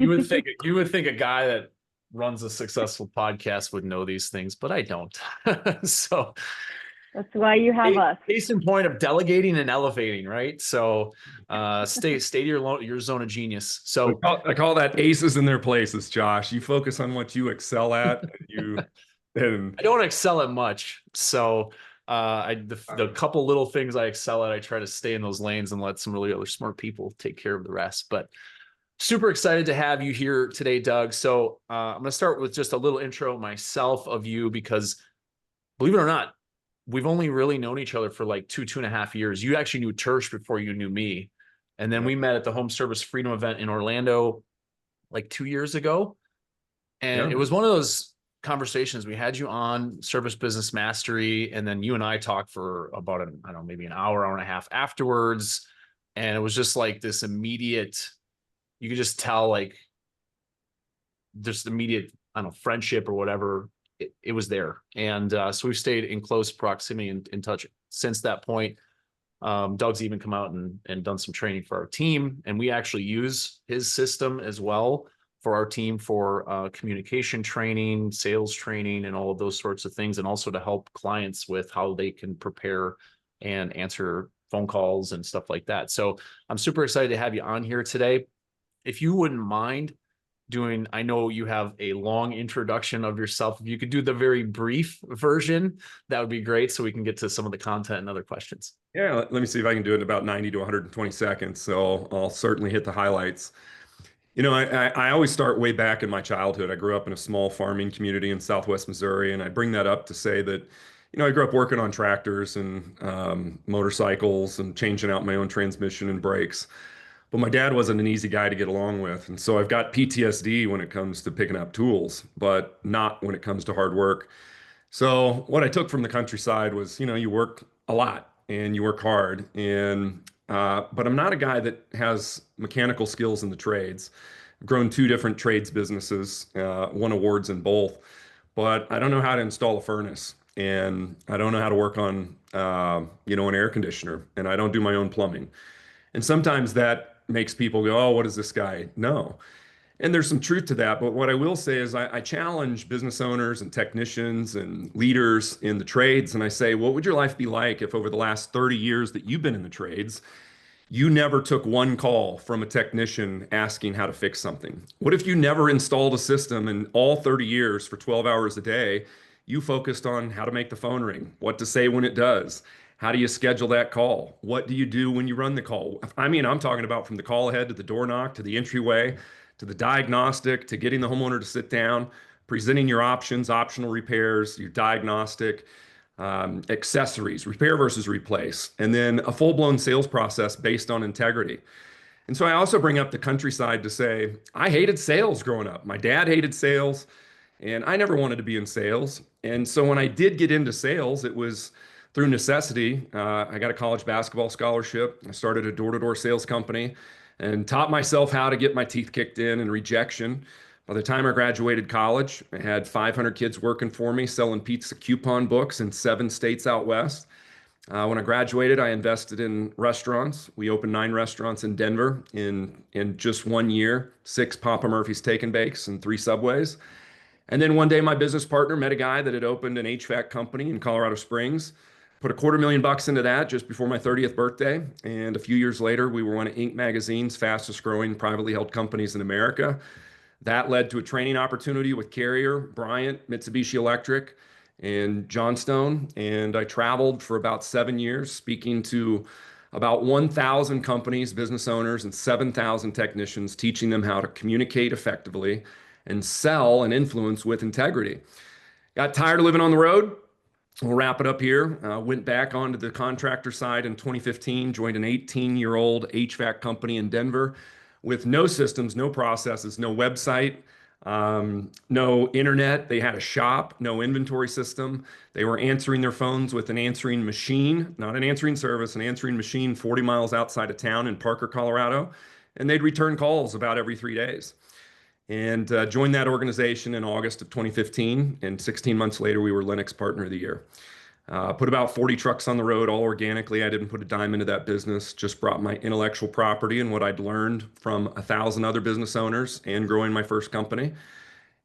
you would think a guy that runs a successful podcast would know these things, but I don't. So That's why you have us. Case in point of delegating and elevating, right? So stay to your zone of genius. So I call that aces in their places, Josh. You focus on what you excel at. And I don't excel at much. So the couple little things I excel at, I try to stay in those lanes and let some really other smart people take care of the rest. But super excited to have you here today, Doug. So I'm going to start with just a little intro myself of you, because believe it or not, we've only really known each other for like 2.5 years. You actually knew Tersh before you knew me. And then we met at the Home Service Freedom event in Orlando like 2 years ago. And it was one of those conversations. We had you on Service Business Mastery, and then you and I talked for about maybe an hour and a half afterwards. And it was just like this immediate, you could just tell like just immediate, friendship or whatever. It was there. And so we've stayed in close proximity and in touch since that point. Doug's even come out and done some training for our team. And we actually use his system as well for our team for communication training, sales training, and all of those sorts of things. And also to help clients with how they can prepare and answer phone calls and stuff like that. So I'm super excited to have you on here today. If you wouldn't mind I know you have a long introduction of yourself. If you could do the very brief version, that would be great, so we can get to some of the content and other questions. Yeah, let me see if I can do it in about 90 to 120 seconds. So I'll certainly hit the highlights. I always start way back in my childhood. I grew up in a small farming community in Southwest Missouri, and I bring that up to say that, I grew up working on tractors and motorcycles and changing out my own transmission and brakes. But my dad wasn't an easy guy to get along with. And so I've got PTSD when it comes to picking up tools, but not when it comes to hard work. So what I took from the countryside was, you work a lot and you work hard. But I'm not a guy that has mechanical skills in the trades. I've grown 2 different trades businesses, won awards in both, but I don't know how to install a furnace, and I don't know how to work on, an air conditioner, and I don't do my own plumbing. And sometimes that makes people go, oh, what does this guy know? And there's some truth to that. But what I will say is I challenge business owners and technicians and leaders in the trades. And I say, what would your life be like if over the last 30 years that you've been in the trades, you never took one call from a technician asking how to fix something? What if you never installed a system and all 30 years for 12 hours a day, you focused on how to make the phone ring, what to say when it does? How do you schedule that call? What do you do when you run the call? I'm talking about from the call ahead to the door knock, to the entryway, to the diagnostic, to getting the homeowner to sit down, presenting your options, optional repairs, your diagnostic, accessories, repair versus replace, and then a full-blown sales process based on integrity. And so I also bring up the countryside to say, I hated sales growing up. My dad hated sales, and I never wanted to be in sales. And so when I did get into sales, it was through necessity. I got a college basketball scholarship. I started a door-to-door sales company and taught myself how to get my teeth kicked in rejection. By the time I graduated college, I had 500 kids working for me, selling pizza coupon books in 7 states out west. When I graduated, I invested in restaurants. We opened 9 restaurants in Denver in just 1 year, 6 Papa Murphy's Take and Bakes and 3 Subways. And then one day my business partner met a guy that had opened an HVAC company in Colorado Springs. Put $250,000 into that just before my 30th birthday. And a few years later, we were one of Inc. magazine's fastest growing privately held companies in America. That led to a training opportunity with Carrier, Bryant, Mitsubishi Electric, and Johnstone. And I traveled for about 7 years, speaking to about 1,000 companies, business owners, and 7,000 technicians, teaching them how to communicate effectively and sell and influence with integrity. Got tired of living on the road. We'll wrap it up here. Went back onto the contractor side in 2015, joined an 18-year-old HVAC company in Denver with no systems, no processes, no website, no internet. They had a shop, no inventory system. They were answering their phones with an answering machine, not an answering service, an answering machine 40 miles outside of town in Parker, Colorado. And they'd return calls about every 3 days. And joined that organization in August of 2015. And 16 months later, we were Linux Partner of the Year. Put about 40 trucks on the road all organically. I didn't put a dime into that business, just brought my intellectual property and what I'd learned from 1,000 other business owners and growing my first company.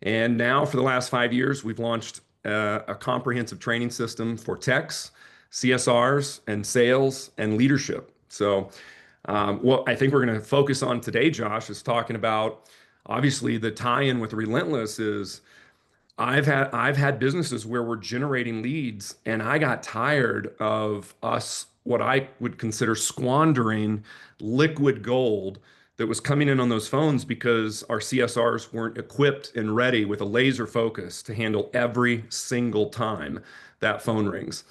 And now for the last 5 years, we've launched a comprehensive training system for techs, CSRs, and sales and leadership. So what I think we're going to focus on today, Josh, is talking about obviously the tie-in with Relentless is I've had businesses where we're generating leads and I got tired of us what I would consider squandering liquid gold that was coming in on those phones because our CSRs weren't equipped and ready with a laser focus to handle every single time that phone rings.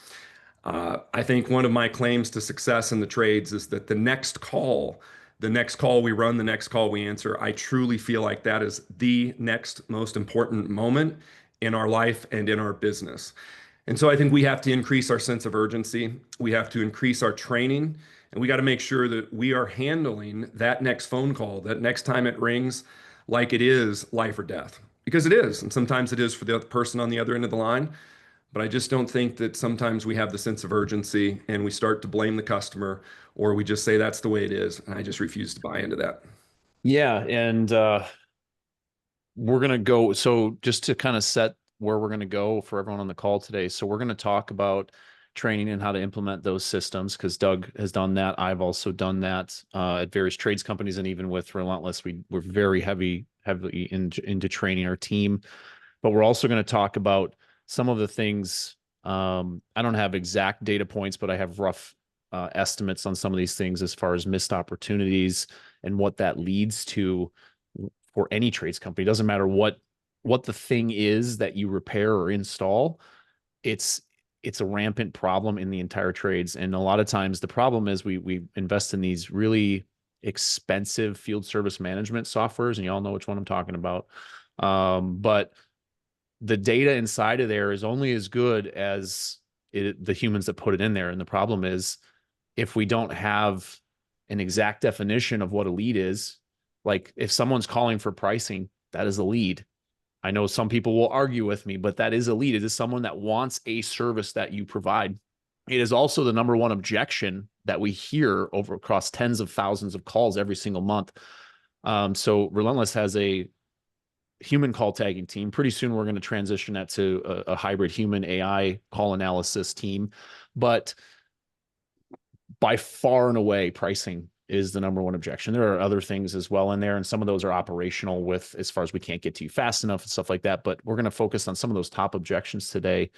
I think one of my claims to success in the trades is that the next call we run, the next call we answer, I truly feel like that is the next most important moment in our life and in our business. And so I think we have to increase our sense of urgency. We have to increase our training, and we got to make sure that we are handling that next phone call, that next time it rings, like it is life or death. Because it is, and sometimes it is for the other person on the other end of the line. But I just don't think that sometimes we have the sense of urgency and we start to blame the customer or we just say that's the way it is. And I just refuse to buy into that. Yeah, and we're going to go. So just to kind of set where we're going to go for everyone on the call today. So we're going to talk about training and how to implement those systems because Doug has done that. I've also done that at various trades companies, and even with Relentless, we're very heavily into training our team. But we're also going to talk about some of the things. I don't have exact data points, but I have rough estimates on some of these things as far as missed opportunities and what that leads to for any trades company. It doesn't matter what the thing is that you repair or install. It's a rampant problem in the entire trades. And a lot of times the problem is we invest in these really expensive field service management softwares, and you all know which one I'm talking about. But the data inside of there is only as good as the humans that put it in there. And the problem is if we don't have an exact definition of what a lead is, like if someone's calling for pricing, that is a lead. I know some people will argue with me, but that is a lead. It is someone that wants a service that you provide. It is also the number one objection that we hear over across tens of thousands of calls every single month. So Relentless has a human call tagging team. Pretty soon we're going to transition that to a hybrid human AI call analysis team. But by far and away, pricing is the number one objection. There are other things as well in there, and some of those are operational with as far as we can't get to you fast enough and stuff like that. But we're going to focus on some of those top objections today,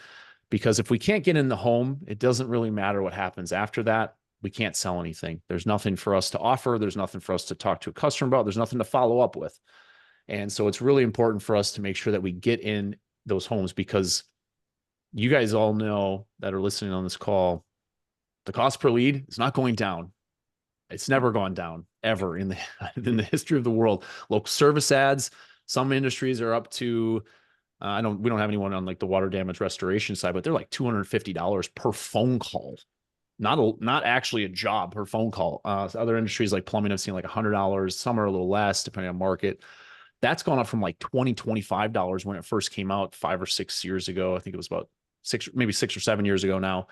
because if we can't get in the home, it doesn't really matter what happens after that. We can't sell anything. There's nothing for us to offer. There's nothing for us to talk to a customer about. There's nothing to follow up with. And so it's really important for us to make sure that we get in those homes, because you guys all know that are listening on this call, the cost per lead is not going down. It's never gone down ever in the history of the world. Local service ads, some industries are up to, we don't have anyone on like the water damage restoration side, but they're like $250 per phone call. Not actually a job per phone call. Other industries like plumbing, I've seen like $100. Some are a little less depending on market. That's gone up from like $20, $25 when it first came out 5 or 6 years ago. I think it was about maybe 6 or 7 years ago now.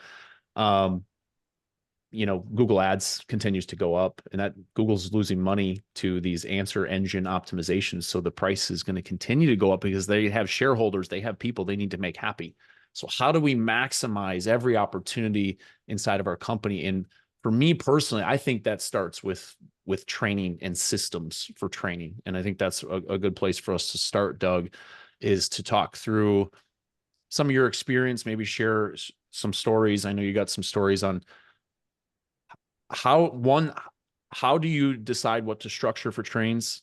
Google ads continues to go up, and that Google's losing money to these answer engine optimizations. So the price is going to continue to go up because they have shareholders, they have people they need to make happy. So how do we maximize every opportunity inside of our company? And for me personally, I think that starts with training and systems for training. And I think that's a good place for us to start, Doug, is to talk through some of your experience, maybe share some stories. I know you got some stories on how do you decide what to structure for trains?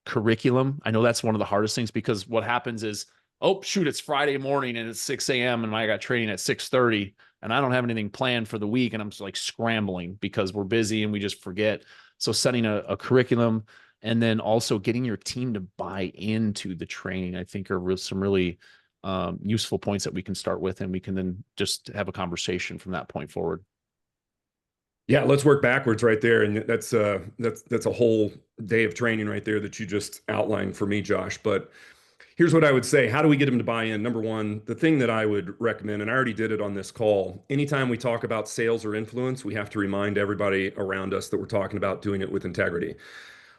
Curriculum. I know that's one of the hardest things, because what happens is, oh, shoot, it's Friday morning and it's 6 a.m. and I got training at 6:30 and I don't have anything planned for the week. And I'm just like scrambling because we're busy and we just forget. So setting a curriculum, and then also getting your team to buy into the training, I think are some really useful points that we can start with. And we can then just have a conversation from that point forward. Yeah, let's work backwards right there. And that's a whole day of training right there that you just outlined for me, Josh. But Here's what I would say. How do we get them to buy in? Number one, the thing that I would recommend, and I already did it on this call, anytime we talk about sales or influence, we have to remind everybody around us that we're talking about doing it with integrity.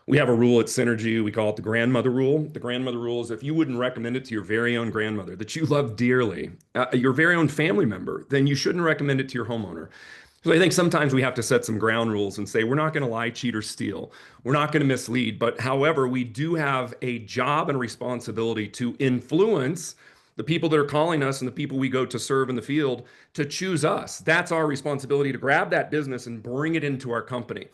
We have a rule at Synergy. We call it the grandmother rule. The grandmother rule is if you wouldn't recommend it to your very own grandmother that you love dearly, your very own family member, then you shouldn't recommend it to your homeowner. So I think sometimes we have to set some ground rules and say, we're not going to lie, cheat, or steal. We're not going to mislead. But however, we do have a job and responsibility to influence the people that are calling us and the people we go to serve in the field to choose us. That's our responsibility, to grab that business and bring it into our company.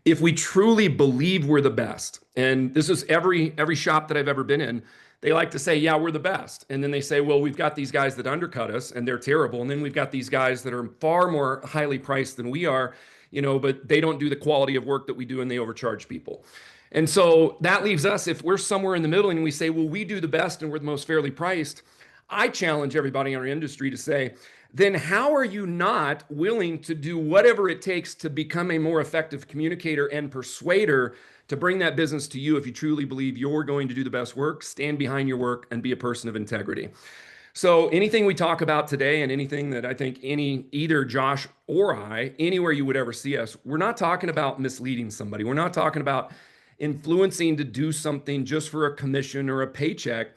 If we truly believe we're the best, and this is every shop that I've ever been in, they like to say, yeah, we're the best. And then they say, well, we've got these guys that undercut us and they're terrible. And then we've got these guys that are far more highly priced than we are, but they don't do the quality of work that we do and they overcharge people. And so that leaves us, if we're somewhere in the middle and we say, well, we do the best and we're the most fairly priced, I challenge everybody in our industry to say, then how are you not willing to do whatever it takes to become a more effective communicator and persuader to bring that business to you if you truly believe you're going to do the best work, stand behind your work, and be a person of integrity? So anything we talk about today and anything that I think either Josh or I, anywhere you would ever see us, we're not talking about misleading somebody. We're not talking about influencing to do something just for a commission or a paycheck.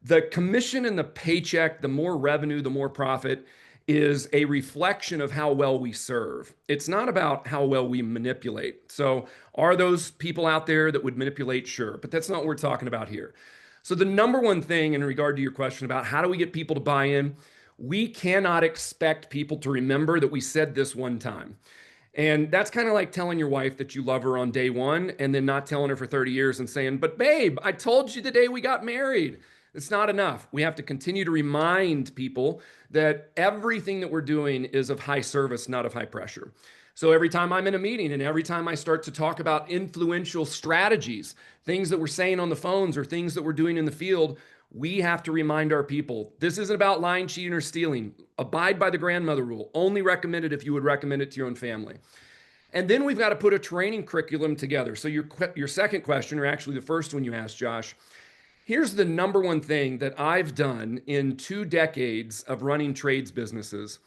The commission and the paycheck, the more revenue, the more profit, is a reflection of how well we serve. It's not about how well we manipulate. So are those people out there that would manipulate? Sure, but that's not what we're talking about here. So the number one thing in regard to your question about how do we get people to buy in, we cannot expect people to remember that we said this one time. And that's kind of like telling your wife that you love her on day one and then not telling her for 30 years and saying, but babe, I told you the day we got married. It's not enough. We have to continue to remind people that everything that we're doing is of high service, not of high pressure. So every time I'm in a meeting and every time I start to talk about influential strategies, things that we're saying on the phones or things that we're doing in the field, we have to remind our people, this isn't about lying, cheating, or stealing. Abide by the grandmother rule. Only recommend it if you would recommend it to your own family. And then we've got to put a training curriculum together. So your second question, or actually the first one you asked, Josh, here's the number one thing that I've done in 2 decades of running trades businesses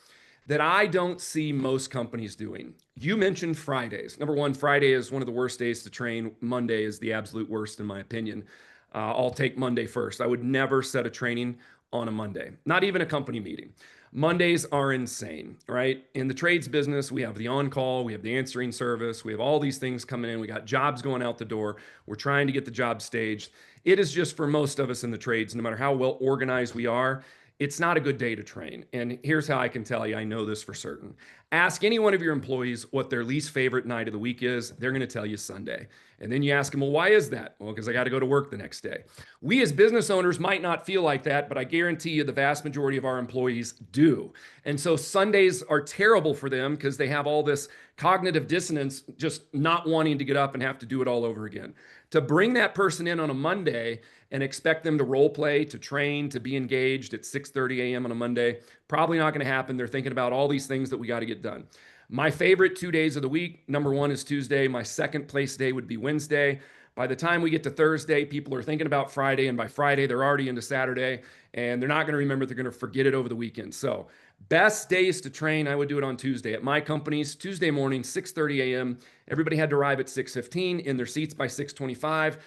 that I don't see most companies doing. You mentioned Fridays. Number one, Friday is one of the worst days to train. Monday is the absolute worst, in my opinion. I'll take Monday first. I would never set a training on a Monday, not even a company meeting. Mondays are insane, right? In the trades business, we have the on-call, we have the answering service, we have all these things coming in, we got jobs going out the door, we're trying to get the job staged. It is just, for most of us in the trades, no matter how well organized we are, it's not a good day to train. And here's how I can tell you, I know this for certain. Ask any one of your employees what their least favorite night of the week is. They're going to tell you Sunday. And then you ask them, well, why is that? Well, because I got to go to work the next day. We as business owners might not feel like that, but I guarantee you the vast majority of our employees do. And so Sundays are terrible for them because they have all this cognitive dissonance, just not wanting to get up and have to do it all over again. To bring that person in on a Monday and expect them to role play, to train, to be engaged at 6:30 a.m. on a Monday, probably not going to happen. They're thinking about all these things that we got to get done. My favorite 2 days of the week, number one is Tuesday. My second place day would be Wednesday. By the time we get to Thursday, people are thinking about Friday, and by Friday, they're already into Saturday, and they're not going to remember. They're going to forget it over the weekend. So best days to train, I would do it on Tuesday. At my companies, Tuesday morning, 6:30 a.m. Everybody had to arrive at 6:15, in their seats by 6:25.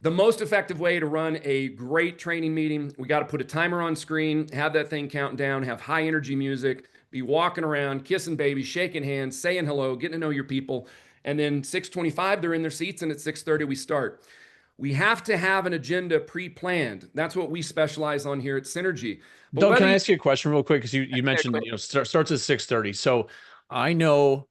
The most effective way to run a great training meeting, we got to put a timer on screen, have that thing counting down, have high energy music, be walking around, kissing babies, shaking hands, saying hello, getting to know your people. And then 6:25, they're in their seats, and at 6:30, we start. We have to have an agenda pre-planned. That's what we specialize on here at Synergy. But Doug, can I ask you a question real quick? Because you mentioned, starts at 6:30. So I know,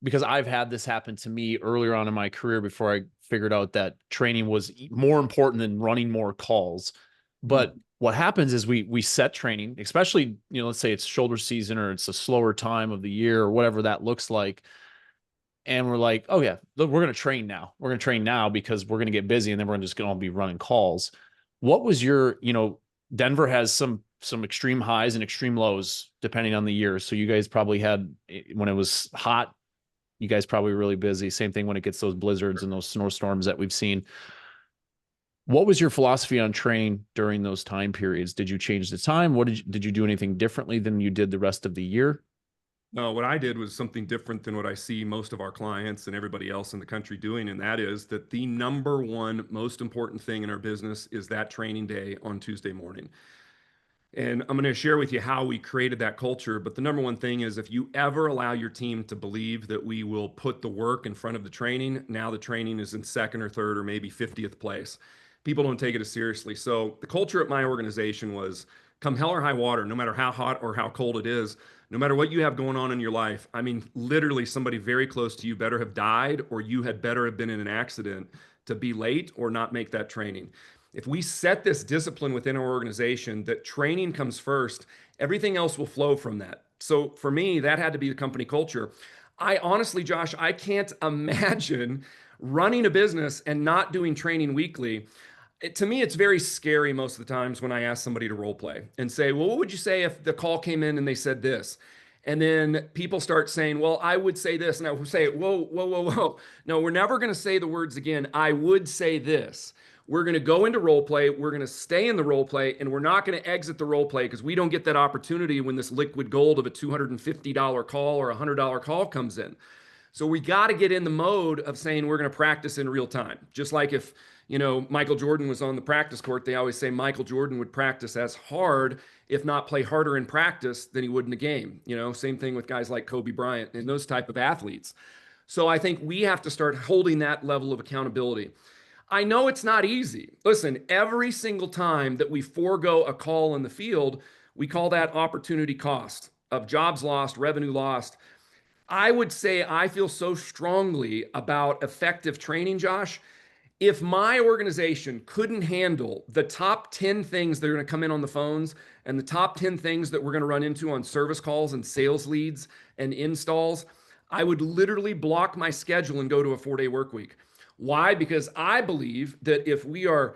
because I've had this happen to me earlier on in my career before I figured out that training was more important than running more calls. But what happens is we set training, especially, let's say it's shoulder season or it's a slower time of the year or whatever that looks like. And we're like, oh yeah, look, we're going to train now. We're going to train now because we're going to get busy and then we're just going to be running calls. What was your, Denver has some extreme highs and extreme lows depending on the year. So you guys probably had, when it was hot, you guys probably really busy. Same thing when it gets those blizzards and those snowstorms that we've seen. What was your philosophy on training during those time periods? Did you change the time? Did you do anything differently than you did the rest of the year? No, what I did was something different than what I see most of our clients and everybody else in the country doing. And that is that the number one most important thing in our business is that training day on Tuesday morning. And I'm going to share with you how we created that culture. But the number one thing is if you ever allow your team to believe that we will put the work in front of the training, now the training is in second or third or maybe 50th place. People don't take it as seriously. So the culture at my organization was come hell or high water, no matter how hot or how cold it is, no matter what you have going on in your life. I mean, literally somebody very close to you better have died or you had better have been in an accident to be late or not make that training. If we set this discipline within our organization that training comes first, everything else will flow from that. So for me, that had to be the company culture. I honestly, Josh, I can't imagine running a business and not doing training weekly. To me, it's very scary most of the times when I ask somebody to role play and say, well, what would you say if the call came in and they said this? And then people start saying, well, I would say this. And I would say, whoa, whoa, whoa, whoa. No, we're never going to say the words again. I would say this. We're going to go into role play. We're going to stay in the role play, and we're not going to exit the role play because we don't get that opportunity when this liquid gold of a $250 call or a $100 call comes in. So we got to get in the mode of saying we're going to practice in real time. Just like if, Michael Jordan was on the practice court, they always say Michael Jordan would practice as hard, if not play harder in practice than he would in a game. Same thing with guys like Kobe Bryant and those type of athletes. So I think we have to start holding that level of accountability. I know it's not easy. Listen, every single time that we forego a call in the field, we call that opportunity cost of jobs lost, revenue lost. I would say I feel so strongly about effective training, Josh. If my organization couldn't handle the top 10 things that are going to come in on the phones and the top 10 things that we're going to run into on service calls and sales leads and installs, I would literally block my schedule and go to a 4-day work week. Why? Because I believe that if we are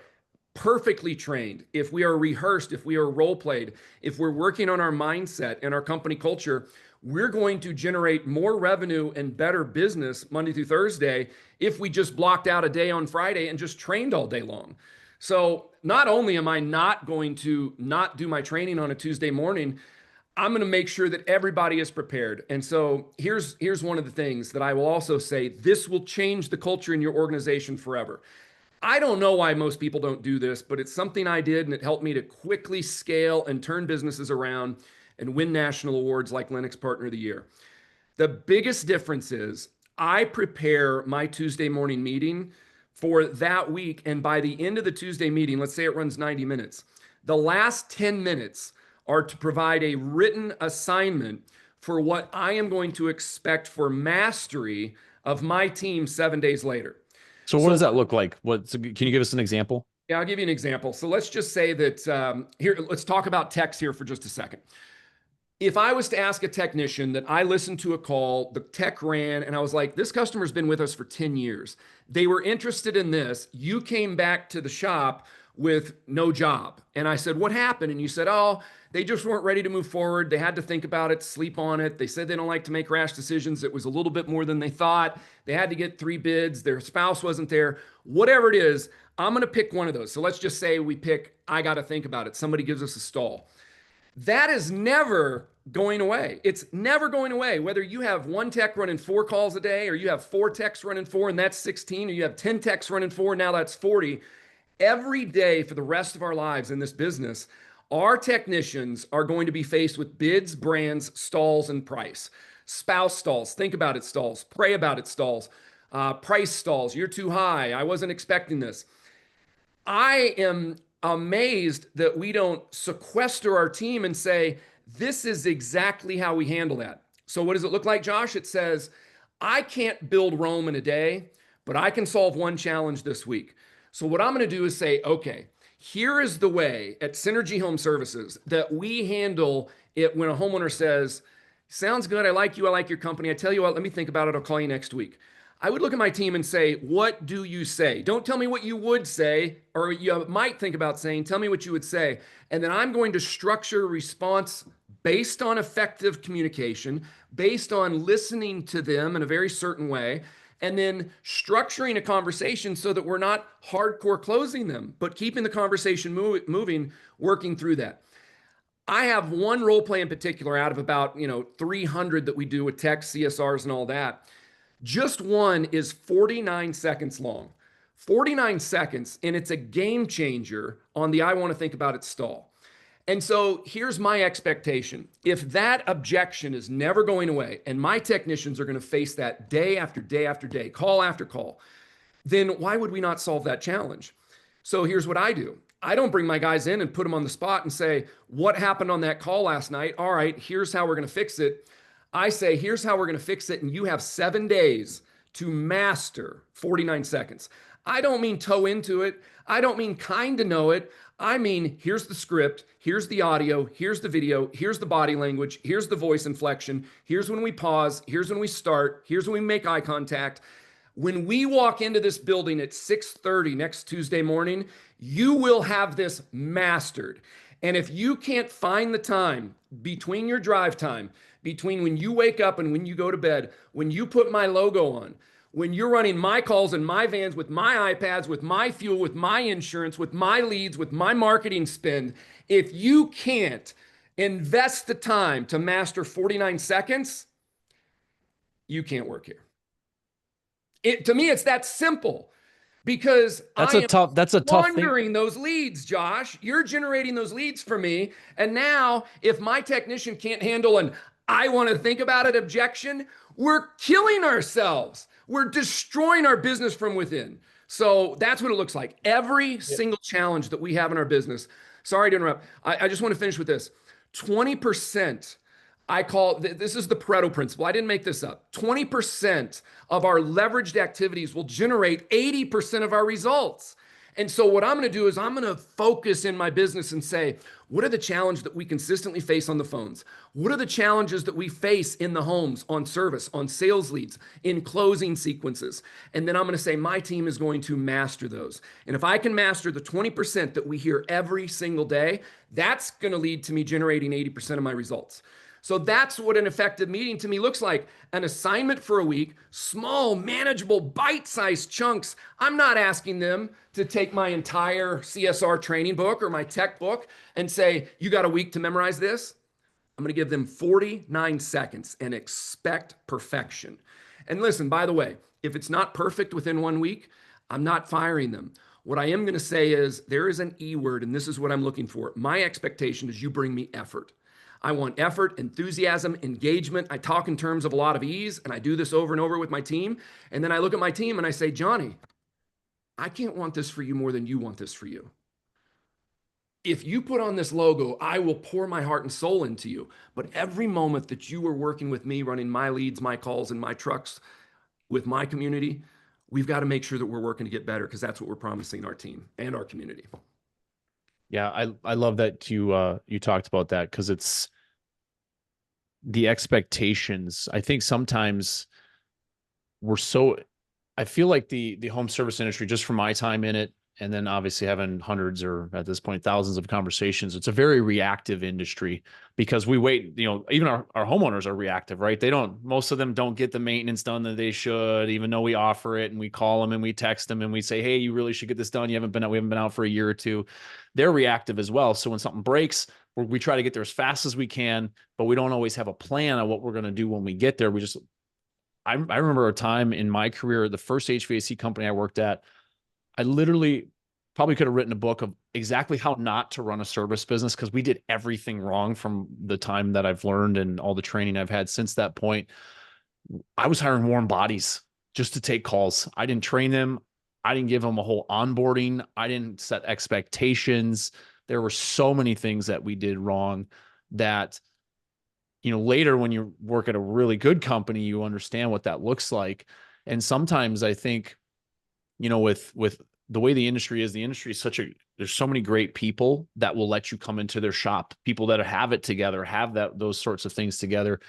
perfectly trained, if we are rehearsed, if we are role played, if we're working on our mindset and our company culture, we're going to generate more revenue and better business Monday through Thursday if we just blocked out a day on Friday and just trained all day long. So not only am I not going to not do my training on a Tuesday morning, I'm going to make sure that everybody is prepared. And so here's one of the things that I will also say, this will change the culture in your organization forever. I don't know why most people don't do this, but it's something I did, and it helped me to quickly scale and turn businesses around and win national awards like Linux Partner of the Year. The biggest difference is I prepare my Tuesday morning meeting for that week. And by the end of the Tuesday meeting, let's say it runs 90 minutes, the last 10 minutes are to provide a written assignment for what I am going to expect for mastery of my team 7 days later. So what does that look like? Can you give us an example? Yeah, I'll give you an example. So let's just say that let's talk about techs here for just a second. If I was to ask a technician that I listened to a call, the tech ran, and I was like, this customer's been with us for 10 years. They were interested in this. You came back to the shop with no job. And I said, what happened? And you said, oh, they just weren't ready to move forward. They had to think about it, sleep on it. They said they don't like to make rash decisions. It was a little bit more than they thought. They had to get 3 bids. Their spouse wasn't there. Whatever it is, I'm going to pick one of those. So let's just say we pick, I got to think about it. Somebody gives us a stall. That is never going away. It's never going away. Whether you have 1 tech running 4 calls a day, or you have 4 techs running 4, and that's 16, or you have 10 techs running 4, and now that's 40. Every day for the rest of our lives in this business, our technicians are going to be faced with bids, brands, stalls, and price. Spouse stalls, think about it stalls, pray about it stalls, price stalls, you're too high, I wasn't expecting this. I am amazed that we don't sequester our team and say, this is exactly how we handle that. So what does it look like, Josh? It says, I can't build Rome in a day, but I can solve one challenge this week. So what I'm going to do is say, okay, here is the way at Synergy Home Services that we handle it when a homeowner says, sounds good, I like you, I like your company. I tell you what, let me think about it, I'll call you next week. I would look at my team and say, what do you say? Don't tell me what you would say, or you might think about saying, tell me what you would say. And then I'm going to structure a response based on effective communication, based on listening to them in a very certain way. and then structuring a conversation so that we're not hardcore closing them, but keeping the conversation moving, working through that. I have one role play in particular out of about 300 that we do with text, CSRs, and all that. Just one is 49 seconds long. 49 seconds, and it's a game changer on the I want to think about it stall. And so here's my expectation. If that objection is never going away, and my technicians are going to face that day after day after day, call after call, then why would we not solve that challenge? So here's what I do. I don't bring my guys in and put them on the spot and say, what happened on that call last night? All right, here's how we're going to fix it. I say, here's how we're going to fix it. And you have 7 days to master 49 seconds. I don't mean toe into it. I don't mean kind of know it. I mean, here's the script, here's the audio, here's the video, here's the body language, here's the voice inflection, here's when we pause, here's when we start, here's when we make eye contact. When we walk into this building at 6:30 next Tuesday morning, you will have this mastered. And if you can't find the time between your drive time, between when you wake up and when you go to bed, when you put my logo on, when you're running my calls in my vans with my iPads, with my fuel, with my insurance, with my leads, with my marketing spend, if you can't invest the time to master 49 seconds, you can't work here. To me, it's that simple, because that's a tough thing. Those leads, Josh, you're generating those leads for me. And now if my technician can't handle an I want to think about it objection, we're killing ourselves. We're destroying our business from within. So that's what it looks like. Every single challenge that we have in our business. Sorry to interrupt. I just want to finish with this. 20%. I call this is the Pareto principle. I didn't make this up. 20% of our leveraged activities will generate 80% of our results. And so what I'm going to do is I'm going to focus in my business and say, what are the challenges that we consistently face on the phones? What are the challenges that we face in the homes, on service, on sales leads, in closing sequences? And then I'm going to say my team is going to master those. And if I can master the 20% that we hear every single day, that's going to lead to me generating 80% of my results. So that's what an effective meeting to me looks like. An assignment for a week, small, manageable, bite-sized chunks. I'm not asking them to take my entire CSR training book or my tech book and say, you got a week to memorize this. I'm going to give them 49 seconds and expect perfection. And listen, by the way, if it's not perfect within 1 week, I'm not firing them. What I am going to say is there is an E word, and this is what I'm looking for. My expectation is you bring me effort. I want effort, enthusiasm, engagement. I talk in terms of a lot of ease, and I do this over and over with my team. And then I look at my team and I say, Johnny, I can't want this for you more than you want this for you. If you put on this logo, I will pour my heart and soul into you. But every moment that you are working with me, running my leads, my calls, and my trucks with my community, we've got to make sure that we're working to get better, because that's what we're promising our team and our community. Yeah, I love that you talked about that, because it's the expectations. I think sometimes I feel like the home service industry, just from my time in it, and then obviously having hundreds or at this point thousands of conversations, it's a very reactive industry, because we wait, even our homeowners are reactive, right? Most of them don't get the maintenance done that they should, even though we offer it, and we call them and we text them and we say, hey, you really should get this done. We haven't been out for a year or two. They're reactive as well. So when something breaks, we try to get there as fast as we can, but we don't always have a plan on what we're going to do when we get there. I remember a time in my career, the first HVAC company I worked at, I literally probably could have written a book of exactly how not to run a service business, because we did everything wrong from the time that I've learned and all the training I've had since that point. I was hiring warm bodies just to take calls. I didn't train them. I didn't give them a whole onboarding. I didn't set expectations. There were so many things that we did wrong that, later when you work at a really good company, you understand what that looks like. And sometimes I think, with the way the industry is there's so many great people that will let you come into their shop, people that have it together, have those sorts of things together.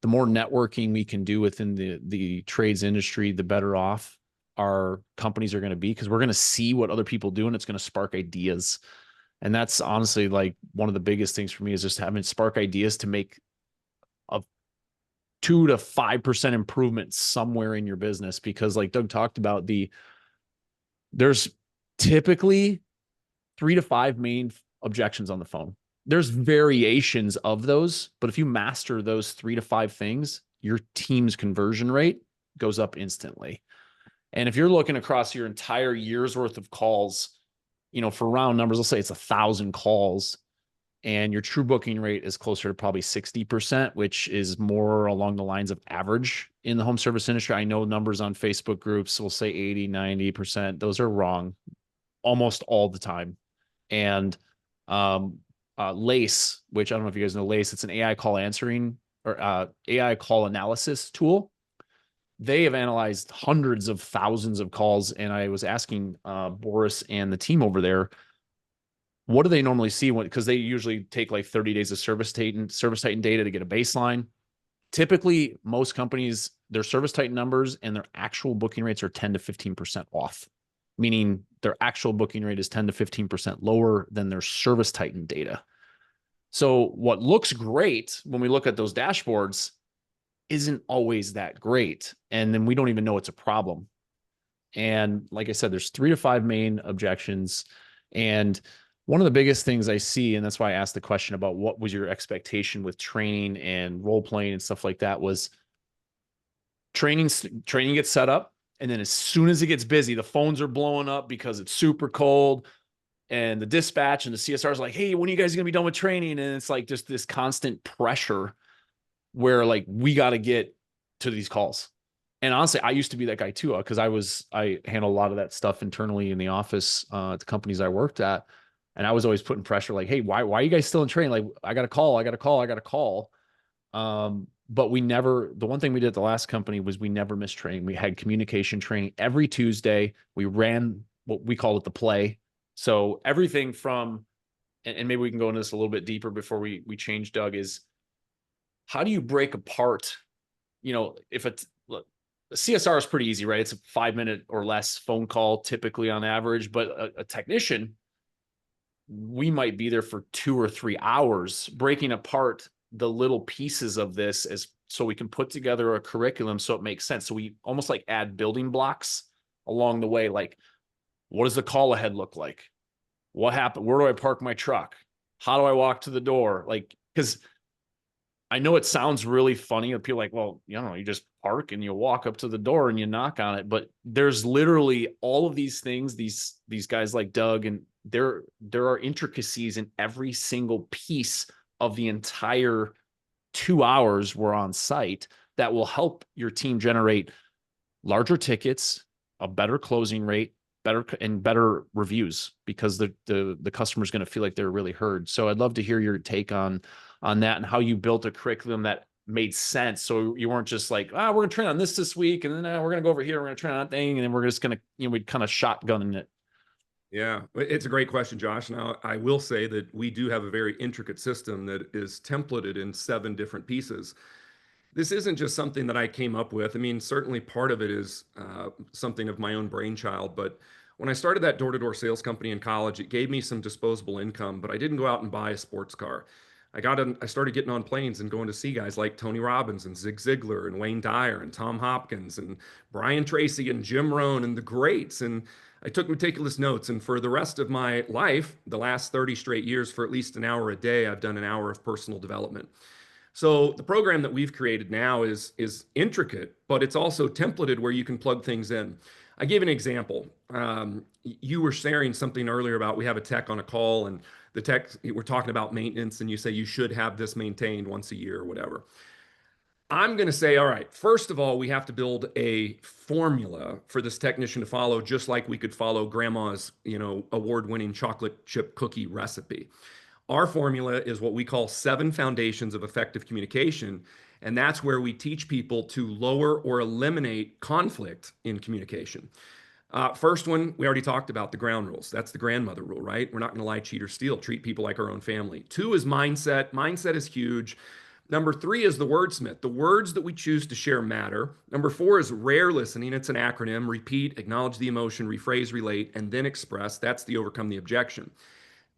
The more networking we can do within the trades industry, the better off our companies are going to be, because we're going to see what other people do and it's going to spark ideas. And that's honestly like one of the biggest things for me, is just having spark ideas to make 2 to 5% improvement somewhere in your business, because like Doug talked about, there's typically 3 to 5 main objections on the phone. There's variations of those, but if you master those 3 to 5 things, your team's conversion rate goes up instantly. And if you're looking across your entire year's worth of calls, for round numbers, let's say it's 1,000 calls, and your true booking rate is closer to probably 60%, which is more along the lines of average in the home service industry. I know numbers on Facebook groups will say 80, 90%. Those are wrong almost all the time. And Lace, which I don't know if you guys know Lace, it's an AI call answering or AI call analysis tool. They have analyzed hundreds of thousands of calls. And I was asking Boris and the team over there, what do they normally see because they usually take like 30 days of service titan data to get a baseline. Typically, most companies, their service titan numbers and their actual booking rates are 10 to 15% off, meaning their actual booking rate is 10 to 15% lower than their service titan data. So what looks great when we look at those dashboards isn't always that great. And then we don't even know it's a problem. And like I said, there's 3 to 5 main objections. And one of the biggest things I see, and that's why I asked the question about what was your expectation with training and role playing and stuff like that, was training gets set up. And then as soon as it gets busy, the phones are blowing up because it's super cold. And the dispatch and the CSR is like, hey, when are you guys going to be done with training? And it's like just this constant pressure where like we got to get to these calls. And honestly, I used to be that guy too, because I handle a lot of that stuff internally in the office at the companies I worked at. And I was always putting pressure like, hey, why are you guys still in training? Like, I got to call. But the one thing we did at the last company was we never missed training. We had communication training every Tuesday. We ran what we call it the play. So everything from, and maybe we can go into this a little bit deeper before we change, Doug, is how do you break apart, if a CSR is pretty easy, right? It's a 5-minute or less phone call typically on average, but a technician, we might be there for 2 or 3 hours breaking apart the little pieces of this so we can put together a curriculum so it makes sense. So we almost like add building blocks along the way. Like, what does the call ahead look like? What happened? Where do I park my truck? How do I walk to the door? Like, because I know it sounds really funny. People are like, well, you just park and you walk up to the door and you knock on it. But there's literally all of these things, these guys like Doug, and there are intricacies in every single piece of the entire 2 hours we're on site that will help your team generate larger tickets, a better closing rate, better reviews, because the customer is going to feel like they're really heard. So I'd love to hear your take on that and how you built a curriculum that made sense. So you weren't just like, we're going to train on this week, and then we're going to go over here, we're going to train on that thing, and then we're just going to, we'd kind of shotgun it. Yeah, it's a great question, Josh. Now, I will say that we do have a very intricate system that is templated in 7 different pieces. This isn't just something that I came up with. I mean, certainly part of it is something of my own brainchild. But when I started that door-to-door sales company in college, it gave me some disposable income, but I didn't go out and buy a sports car. I started getting on planes and going to see guys like Tony Robbins and Zig Ziglar and Wayne Dyer and Tom Hopkins and Brian Tracy and Jim Rohn and the greats. And I took meticulous notes. And for the rest of my life, the last 30 straight years, for at least an hour a day, I've done an hour of personal development. So the program that we've created now is intricate, but it's also templated where you can plug things in. I gave an example. You were sharing something earlier about we have a tech on a call, and the tech, we're talking about maintenance, and you say you should have this maintained once a year or whatever. I'm going to say, all right, first of all, we have to build a formula for this technician to follow, just like we could follow grandma's, award-winning chocolate chip cookie recipe. Our formula is what we call 7 foundations of effective communication. And that's where we teach people to lower or eliminate conflict in communication. First one, we already talked about the ground rules. That's the grandmother rule, right? We're not going to lie, cheat, or steal. Treat people like our own family. 2 is mindset. Mindset is huge. Number 3 is the wordsmith. The words that we choose to share matter. Number 4 is rare listening. It's an acronym. Repeat, acknowledge the emotion, rephrase, relate, and then express. That's the overcome the objection.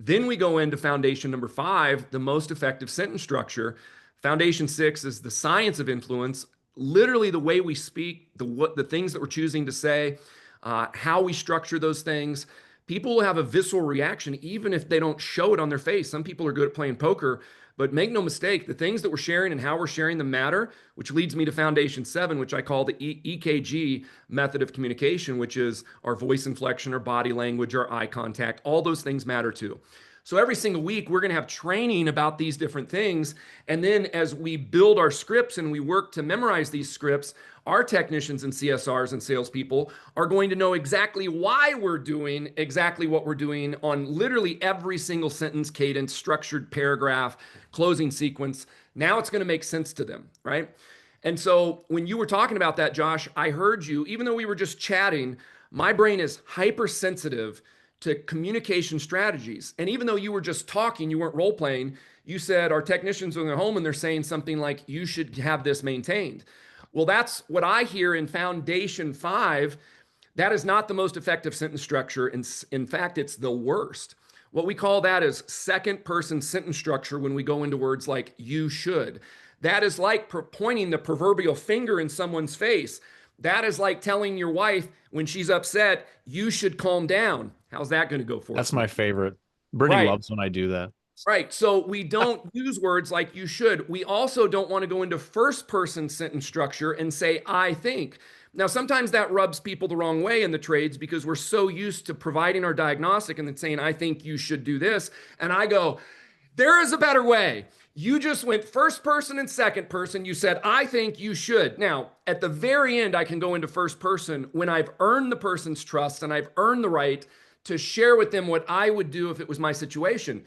Then we go into foundation number 5, the most effective sentence structure. Foundation 6 is the science of influence, literally the way we speak, the things that we're choosing to say, how we structure those things. People will have a visceral reaction even if they don't show it on their face. Some people are good at playing poker, but make no mistake, the things that we're sharing and how we're sharing them matter, which leads me to Foundation 7, which I call the EKG method of communication, which is our voice inflection, our body language, our eye contact. All those things matter too. So every single week, we're going to have training about these different things. And then as we build our scripts and we work to memorize these scripts, our technicians and CSRs and salespeople are going to know exactly why we're doing exactly what we're doing on literally every single sentence, cadence, structured paragraph, closing sequence. Now it's going to make sense to them, right? And so when you were talking about that, Josh, I heard you, even though we were just chatting, my brain is hypersensitive to communication strategies. And even though you were just talking, you weren't role playing, you said our technicians are in their home and they're saying something like, you should have this maintained. Well, that's what I hear in Foundation 5. That is not the most effective sentence structure. In fact, it's the worst. What we call that is second person sentence structure when we go into words like you should. That is like pointing the proverbial finger in someone's face. That is like telling your wife when she's upset, you should calm down. How's that going to go for That's us? my favorite. Brittany Right. loves when I do that. Right. So we don't use words like you should. We also don't want to go into first person sentence structure and say, I think. Now, sometimes that rubs people the wrong way in the trades because we're so used to providing our diagnostic and then saying, I think you should do this. And I go, there is a better way. You just went first person and second person. You said, I think you should. Now, at the very end, I can go into first person when I've earned the person's trust and I've earned the right to share with them what I would do if it was my situation.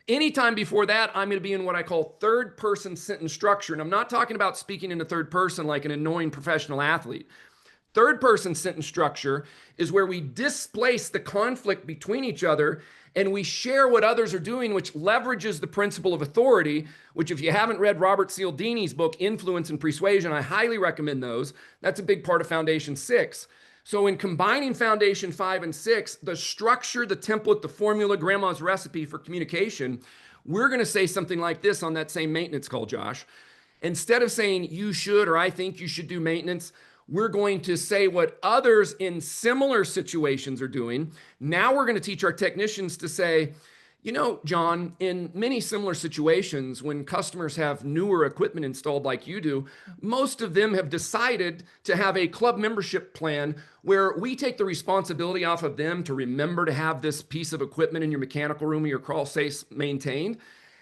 Anytime before that, I'm going to be in what I call third person sentence structure. And I'm not talking about speaking in the third person like an annoying professional athlete. Third person sentence structure is where we displace the conflict between each other and we share what others are doing, which leverages the principle of authority, which if you haven't read Robert Cialdini's book, Influence and Persuasion, I highly recommend those. That's a big part of Foundation 6. So in combining Foundation 5 and 6, the structure, the template, the formula, grandma's recipe for communication, we're going to say something like this on that same maintenance call, Josh. Instead of saying you should or I think you should do maintenance, we're going to say what others in similar situations are doing. Now we're going to teach our technicians to say, you know, John, in many similar situations, when customers have newer equipment installed like you do, most of them have decided to have a club membership plan where we take the responsibility off of them to remember to have this piece of equipment in your mechanical room or your crawl space maintained.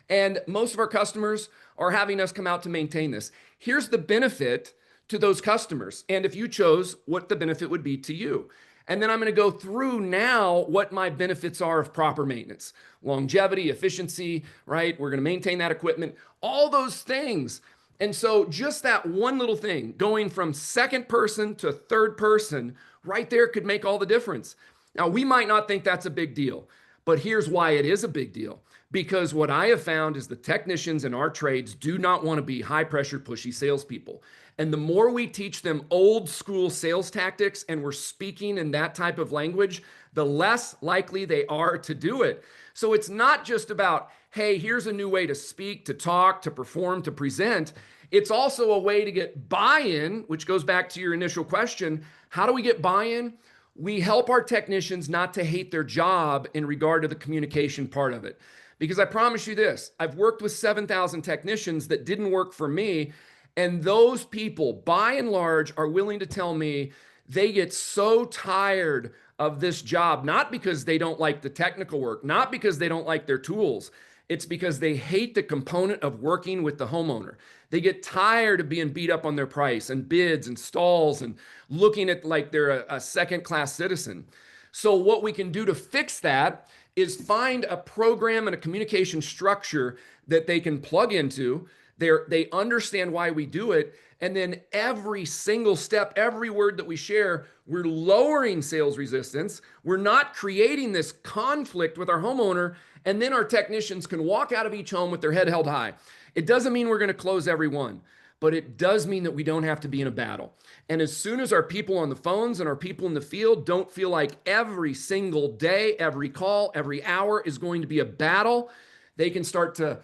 And most of our customers are having us come out to maintain this. Here's the benefit to those customers. And if you chose, what the benefit would be to you. And then I'm going to go through now what my benefits are of proper maintenance, longevity, efficiency, right? We're going to maintain that equipment, all those things. And so just that one little thing, going from second person to third person, right there could make all the difference. Now, we might not think that's a big deal, but here's why it is a big deal. Because what I have found is the technicians in our trades do not want to be high pressure, pushy salespeople. And the more we teach them old school sales tactics and we're speaking in that type of language, the less likely they are to do it. So it's not just about, hey, here's a new way to speak, to talk, to perform, to present. It's also a way to get buy-in, which goes back to your initial question. How do we get buy-in? We help our technicians not to hate their job in regard to the communication part of it. Because I promise you this, I've worked with 7,000 technicians that didn't work for me. And those people, by and large, are willing to tell me they get so tired of this job, not because they don't like the technical work, not because they don't like their tools. It's because they hate the component of working with the homeowner. They get tired of being beat up on their price and bids and stalls and looking at like they're a second-class citizen. So what we can do to fix that is find a program and a communication structure that they can plug into. They understand why we do it. And then every single step, every word that we share, we're lowering sales resistance. We're not creating this conflict with our homeowner. And then our technicians can walk out of each home with their head held high. It doesn't mean we're going to close every one, but it does mean that we don't have to be in a battle. And as soon as our people on the phones and our people in the field don't feel like every single day, every call, every hour is going to be a battle, they can start to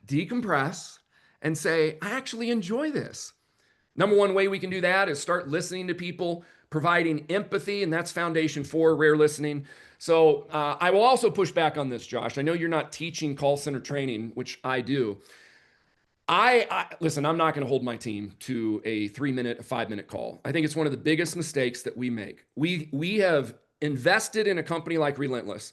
decompress, and say, I actually enjoy this. Number one way we can do that is start listening to people, providing empathy, and that's foundation 4, rare listening. So I will also push back on this, Josh. I know you're not teaching call center training, which I do. Listen, I'm not going to hold my team to a 3-minute, a 5-minute call. I think it's one of the biggest mistakes that we make. We have invested in a company like Relentless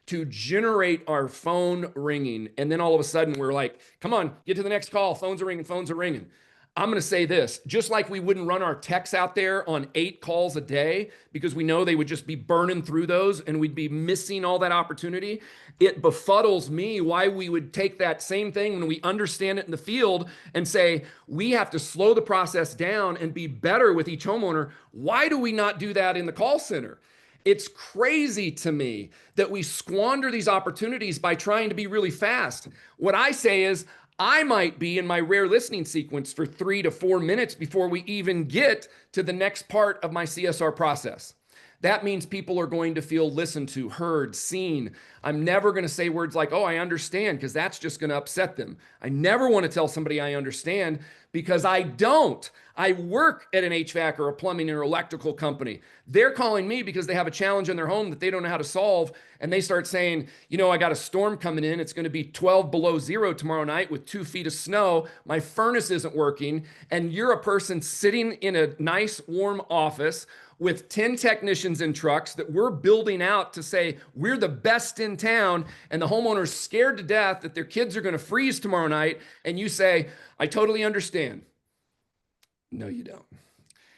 to generate our phone ringing. And then all of a sudden we're like, come on, get to the next call. Phones are ringing, phones are ringing. I'm going to say this, just like we wouldn't run our techs out there on 8 calls a day because we know they would just be burning through those and we'd be missing all that opportunity. It befuddles me why we would take that same thing when we understand it in the field and say, we have to slow the process down and be better with each homeowner. Why do we not do that in the call center? It's crazy to me that we squander these opportunities by trying to be really fast. What I say is, I might be in my rare listening sequence for 3 to 4 minutes before we even get to the next part of my CSR process. That means people are going to feel listened to, heard, seen. I'm never going to say words like, oh, I understand, because that's just going to upset them. I never want to tell somebody I understand because I don't. I work at an HVAC or a plumbing or electrical company. They're calling me because they have a challenge in their home that they don't know how to solve. And they start saying, you know, I got a storm coming in. It's going to be 12 below zero tomorrow night with 2 feet of snow. My furnace isn't working. And you're a person sitting in a nice warm office with 10 technicians in trucks that we're building out to say we're the best in town, and the homeowner's scared to death that their kids are going to freeze tomorrow night, and you say, I totally understand. No, you don't.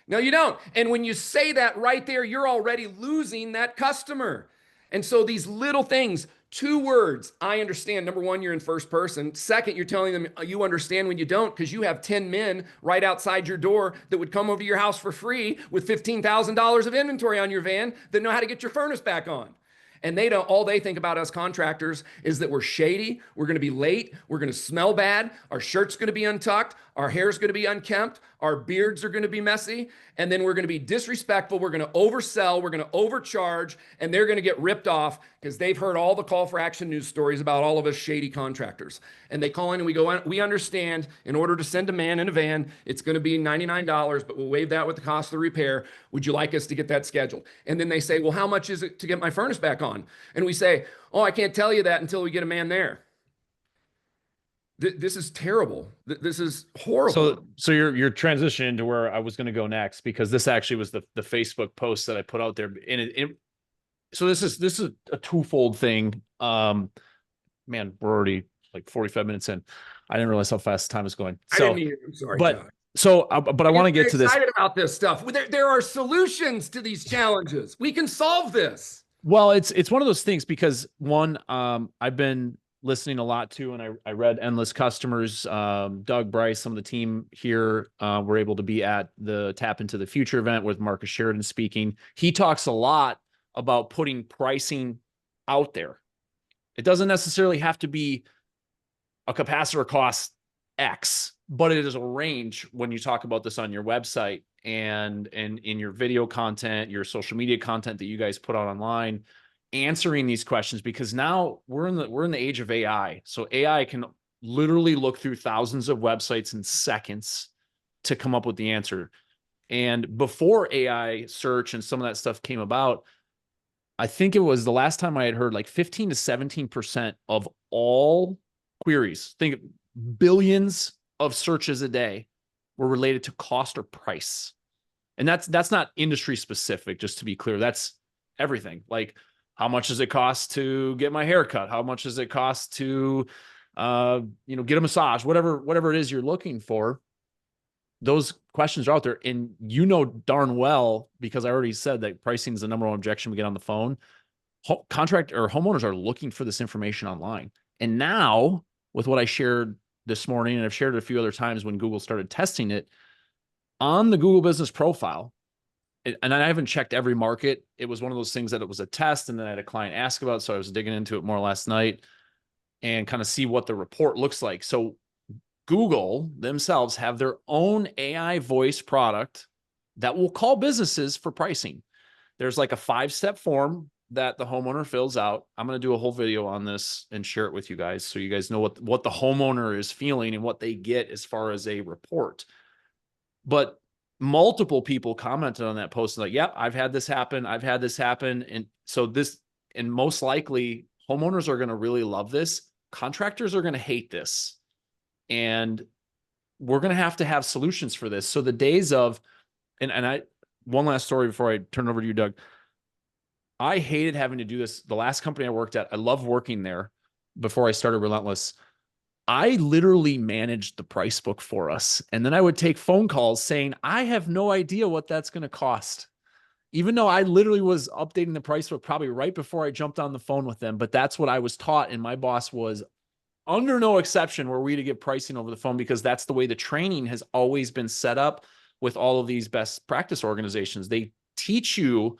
No, you don't. And when you say that right there, you're already losing that customer. And so these little things, 2 words, I understand. Number one, you're in first person. Second, you're telling them you understand when you don't, because you have 10 men right outside your door that would come over to your house for free with $15,000 of inventory on your van that know how to get your furnace back on. And they don't, all they think about us contractors is that we're shady, we're going to be late, we're going to smell bad, our shirt's going to be untucked, our hair's going to be unkempt, our beards are going to be messy, and then we're going to be disrespectful, we're going to oversell, we're going to overcharge, and they're going to get ripped off because they've heard all the call for action news stories about all of us shady contractors. And they call in and we go, we understand in order to send a man in a van, it's going to be $99, but we'll waive that with the cost of the repair. Would you like us to get that scheduled? And then they say, well, how much is it to get my furnace back on? And we say, oh, I can't tell you that until we get a man there. This is terrible. This is horrible. So you're transitioning to where I was going to go next, because this actually was the Facebook post that I put out there. And so this is a twofold thing. Man, we're already like 45 minutes in. I didn't realize how fast time is going. So, I'm sorry, but John. so, but I want to get to this. Excited about this stuff. There are solutions to these challenges. We can solve this. Well, it's one of those things because one, I've been listening a lot to, and I read Endless Customers. Doug, Bryce, some of the team here were able to be at the Tap Into the Future event with Marcus Sheridan speaking. He talks a lot about putting pricing out there. It doesn't necessarily have to be a capacitor cost X, but it is a range when you talk about this on your website and in your video content, your social media content that you guys put out online, answering these questions, because now we're in the age of AI. So AI can literally look through thousands of websites in seconds to come up with the answer. And before AI search and some of that stuff came about, I think it was the last time I had heard like 15 to 17% of all queries, think billions of searches a day, were related to cost or price. And that's not industry specific, just to be clear. That's everything. Like, how much does it cost to get my hair cut? How much does it cost to get a massage? Whatever it is you're looking for. Those questions are out there, and you know darn well, because I already said that pricing is the number one objection we get on the phone. Homeowners are looking for this information online. And now, with what I shared this morning, and I've shared it a few other times when Google started testing it, on the Google Business Profile, and I haven't checked every market. It was one of those things that it was a test, and then I had a client ask about, so I was digging into it more last night and kind of see what the report looks like. So Google themselves have their own AI voice product that will call businesses for pricing. There's like a 5-step form that the homeowner fills out. I'm going to do a whole video on this and share it with you guys, so you guys know what the homeowner is feeling and what they get as far as a report. But multiple people commented on that post like, yep, I've had this happen. I've had this happen. And so and most likely homeowners are going to really love this. Contractors are going to hate this. And we're going to have solutions for this. So the days of, one last story before I turn it over to you, Doug. I hated having to do this. The last company I worked at, I loved working there before I started Relentless. I literally managed the price book for us. And then I would take phone calls saying, I have no idea what that's going to cost. Even though I literally was updating the price book probably right before I jumped on the phone with them. But that's what I was taught. And my boss was, under no exception were we to give pricing over the phone, because that's the way the training has always been set up with all of these best practice organizations. They teach you,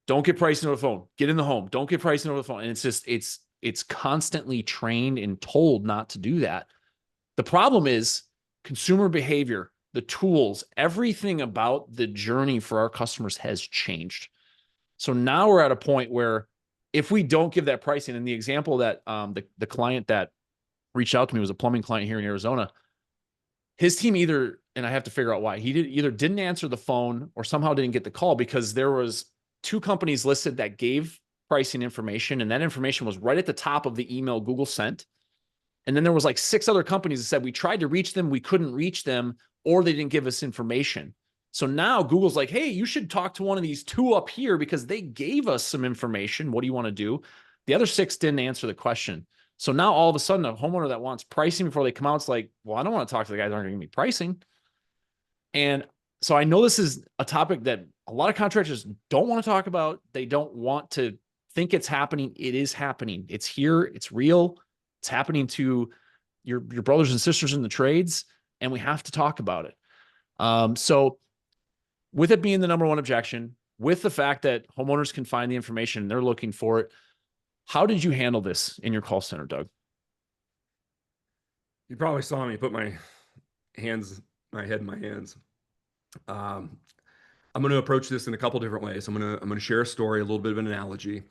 don't get pricing over the phone, get in the home, don't get pricing over the phone. And it's just, it's constantly trained and told not to do that. The problem is consumer behavior, the tools, everything about the journey for our customers has changed. So now we're at a point where if we don't give that pricing, and the example that the client that reached out to me was a plumbing client here in Arizona, his team either, and I have to figure out why, he either didn't answer the phone or somehow didn't get the call, because there was 2 companies listed that gave pricing information, and that information was right at the top of the email Google sent. And then there was like 6 other companies that said we tried to reach them, we couldn't reach them, or they didn't give us information. So now Google's like, hey, you should talk to one of these 2 up here because they gave us some information. What do you want to do? The other 6 didn't answer the question. So now all of a sudden a homeowner that wants pricing before they come out, it's like, well, I don't want to talk to the guys that aren't going to give me pricing. And so I know this is a topic that a lot of contractors don't want to talk about. They don't want to think it's happening. It is happening. It's here. It's real. It's happening to your brothers and sisters in the trades, and we have to talk about it. So with it being the number 1 objection, with the fact that homeowners can find the information and they're looking for it, how did you handle this in your call center, Doug? You probably saw me put my head in my hands. I'm going to approach this in a couple different ways. I'm going to share a story, a little bit of an analogy,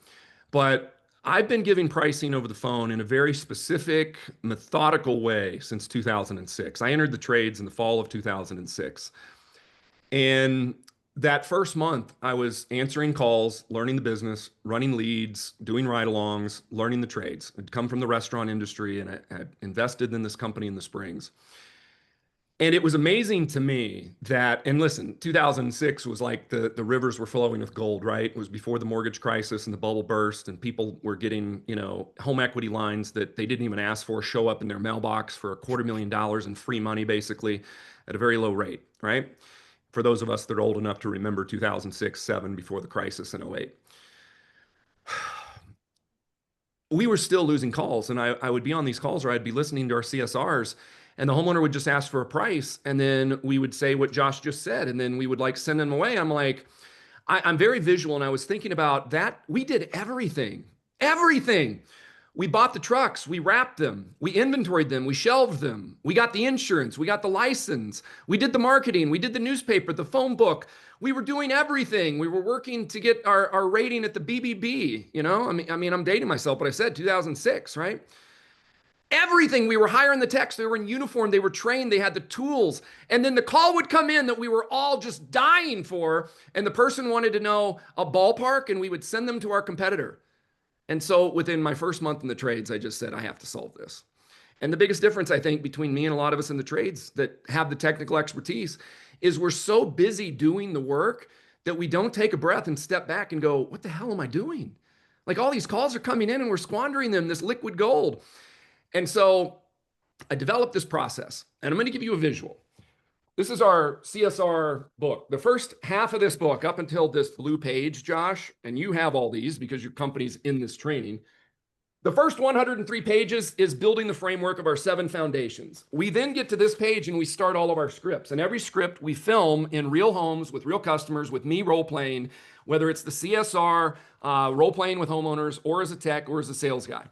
but I've been giving pricing over the phone in a very specific, methodical way since 2006. I entered the trades in the fall of 2006. And that first month, I was answering calls, learning the business, running leads, doing ride-alongs, learning the trades. I'd come from the restaurant industry, and I had invested in this company in the Springs. And it was amazing to me that, and listen, 2006 was like the rivers were flowing with gold, right? It was before the mortgage crisis and the bubble burst, and people were getting, home equity lines that they didn't even ask for show up in their mailbox for $250,000 in free money, basically, at a very low rate, right? For those of us that are old enough to remember 2006, 2007, before the crisis in 2008. We were still losing calls, and I would be on these calls, or I'd be listening to our CSRs, and the homeowner would just ask for a price, and then we would say what Josh just said, and then we would send them away. I'm like, I'm very visual, and I was thinking about that. We did everything. We bought the trucks, we wrapped them, we inventoried them, we shelved them, we got the insurance, we got the license, we did the marketing, we did the newspaper, the phone book. We were doing everything. We were working to get our rating at the BBB, I mean, I'm dating myself, but I said 2006, right? Everything. We were hiring the techs. They were in uniform. They were trained. They had the tools. And then the call would come in that we were all just dying for. And the person wanted to know a ballpark, and we would send them to our competitor. And so within my first month in the trades, I just said, I have to solve this. And the biggest difference, I think, between me and a lot of us in the trades that have the technical expertise is we're so busy doing the work that we don't take a breath and step back and go, what the hell am I doing? Like, all these calls are coming in and we're squandering them, this liquid gold. And so I developed this process, and I'm going to give you a visual. This is our CSR book. The first half of this book, up until this blue page, Josh, and you have all these because your company's in this training. The first 103 pages is building the framework of our 7 foundations. We then get to this page and we start all of our scripts. And every script we film in real homes with real customers, with me role-playing, whether it's the CSR, role-playing with homeowners, or as a tech, or as a sales guy.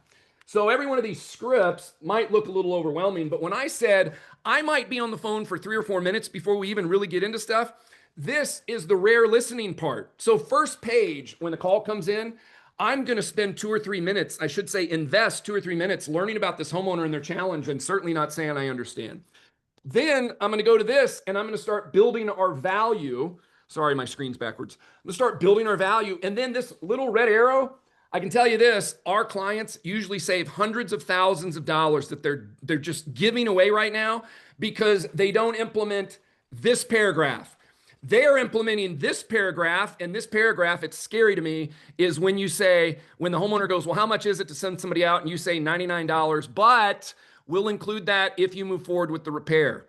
So every one of these scripts might look a little overwhelming, but when I said I might be on the phone for 3 or 4 minutes before we even really get into stuff, this is the rare listening part. So first page, when the call comes in, I'm going to spend 2 or 3 minutes, I should say invest 2 or 3 minutes learning about this homeowner and their challenge, and certainly not saying I understand. Then I'm going to go to this and I'm going to start building our value. Sorry, my screen's backwards. I'm going to start building our value. And then this little red arrow, I can tell you this, our clients usually save hundreds of thousands of dollars that they're just giving away right now because they don't implement this paragraph. They're implementing this paragraph, and this paragraph, it's scary to me, is when you say, when the homeowner goes, well, how much is it to send somebody out? And you say $99, but we'll include that if you move forward with the repair.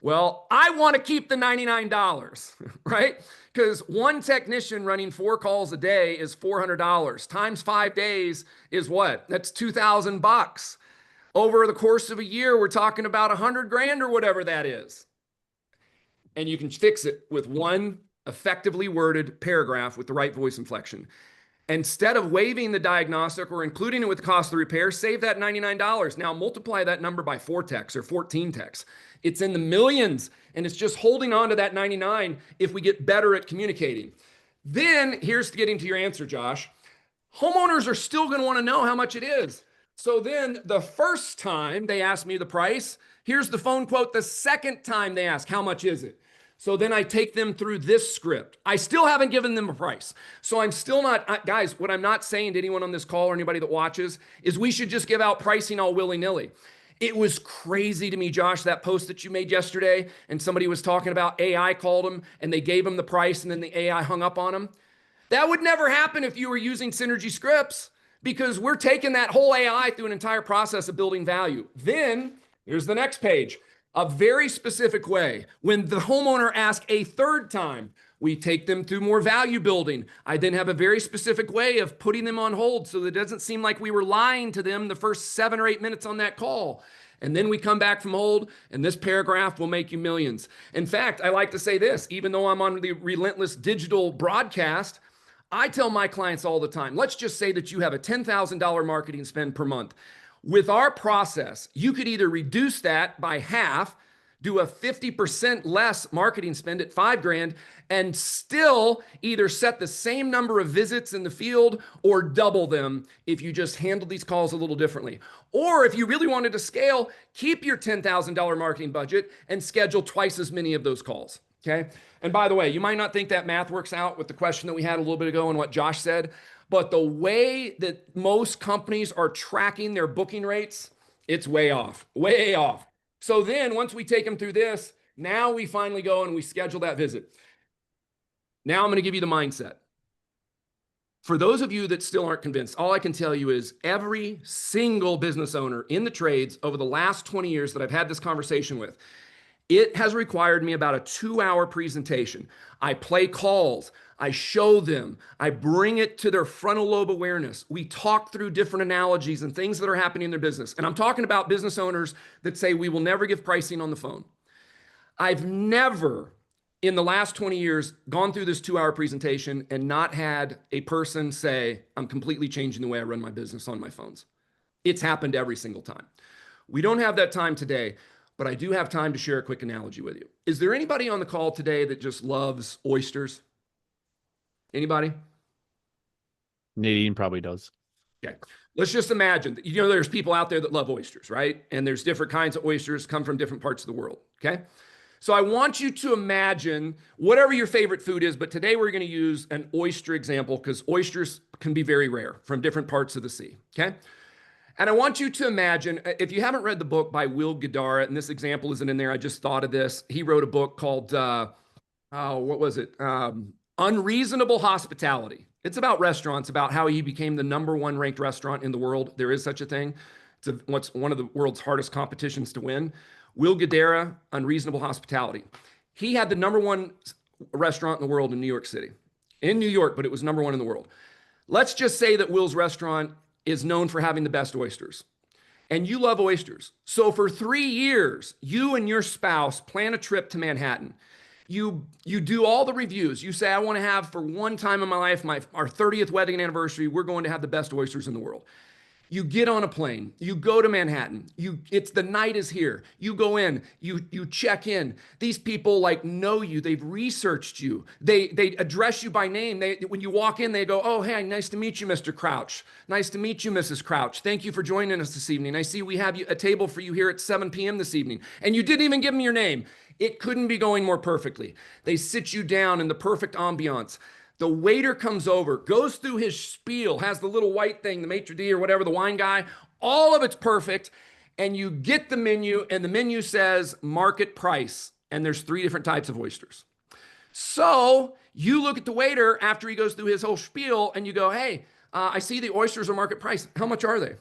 Well, I want to keep the $99, right? Because one technician running 4 calls a day is $400. Times 5 days is what? That's $2,000. Over the course of a year, we're talking about 100 grand or whatever that is. And you can fix it with one effectively worded paragraph with the right voice inflection. Instead of waiving the diagnostic or including it with the cost of the repair, save that $99. Now multiply that number by 4 texts or 14 texts. It's in the millions, and it's just holding on to that 99 if we get better at communicating. Then here's getting to your answer, Josh. Homeowners are still going to want to know how much it is. So then the first time they ask me the price, here's the phone quote. The second time they ask, how much is it? So then I take them through this script. I still haven't given them a price. So I'm still not, guys, what I'm not saying to anyone on this call or anybody that watches is we should just give out pricing all willy-nilly. It was crazy to me, Josh, that post that you made yesterday, and somebody was talking about AI called them and they gave them the price and then the AI hung up on them. That would never happen if you were using Synergy Scripts, because we're taking that whole AI through an entire process of building value. Then here's the next page. A very specific way. When the homeowner asks a third time, we take them through more value building. I then have a very specific way of putting them on hold so that it doesn't seem like we were lying to them the first 7 or 8 minutes on that call. And then we come back from hold, and this paragraph will make you millions. In fact, I like to say this, even though I'm on the Relentless Digital broadcast, I tell my clients all the time, let's just say that you have a $10,000 marketing spend per month. With our process, you could either reduce that by half, do a 50% less marketing spend at 5 grand, and still either set the same number of visits in the field or double them if you just handle these calls a little differently. Or if you really wanted to scale, keep your $10,000 marketing budget and schedule twice as many of those calls. Okay. And by the way, you might not think that math works out with the question that we had a little bit ago and what Josh said, but the way that most companies are tracking their booking rates, it's way off, way off. So then once we take them through this, now we finally go and we schedule that visit. Now I'm going to give you the mindset. For those of you that still aren't convinced, all I can tell you is every single business owner in the trades over the last 20 years that I've had this conversation with, it has required me about a 2-hour presentation. I play calls, I show them, I bring it to their frontal lobe awareness. We talk through different analogies and things that are happening in their business. And I'm talking about business owners that say we will never give pricing on the phone. I've never in the last 20 years gone through this 2-hour presentation and not had a person say, I'm completely changing the way I run my business on my phones. It's happened every single time. We don't have that time today, but I do have time to share a quick analogy with you. Is there anybody on the call today that just loves oysters? Anybody? Nadine probably does. Okay. Let's just imagine that, there's people out there that love oysters, right? And there's different kinds of oysters come from different parts of the world. Okay. So I want you to imagine whatever your favorite food is, but today we're going to use an oyster example because oysters can be very rare from different parts of the sea. Okay. And I want you to imagine, if you haven't read the book by Will Guidara, and this example isn't in there, I just thought of this. He wrote a book called, what was it? Unreasonable Hospitality. It's about restaurants, about how he became the #1 ranked restaurant in the world. There is such a thing. It's what's one of the world's hardest competitions to win. Will Guidara, Unreasonable Hospitality. He had the #1 restaurant in the world in New York City. In New York, but it was #1 in the world. Let's just say that Will's restaurant is known for having the best oysters. And you love oysters. So for 3 years, you and your spouse plan a trip to Manhattan. You do all the reviews. You say, I want to have for one time in my life, our 30th wedding anniversary, we're going to have the best oysters in the world. You get on a plane, you go to Manhattan, it's the night is here. You go in, you check in. These people like know you, they've researched you. They address you by name. When you walk in, they go, "Oh, hey, nice to meet you, Mr. Crouch. Nice to meet you, Mrs. Crouch. Thank you for joining us this evening. I see we have a table for you here at 7 p.m. this evening." And you didn't even give them your name. It couldn't be going more perfectly. They sit you down in the perfect ambiance. The waiter comes over, goes through his spiel, has the little white thing, the maitre d' or whatever, the wine guy. All of it's perfect. And you get the menu, and the menu says market price. And there's 3 different types of oysters. So you look at the waiter after he goes through his whole spiel, and you go, "Hey, I see the oysters are market price. How much are they?"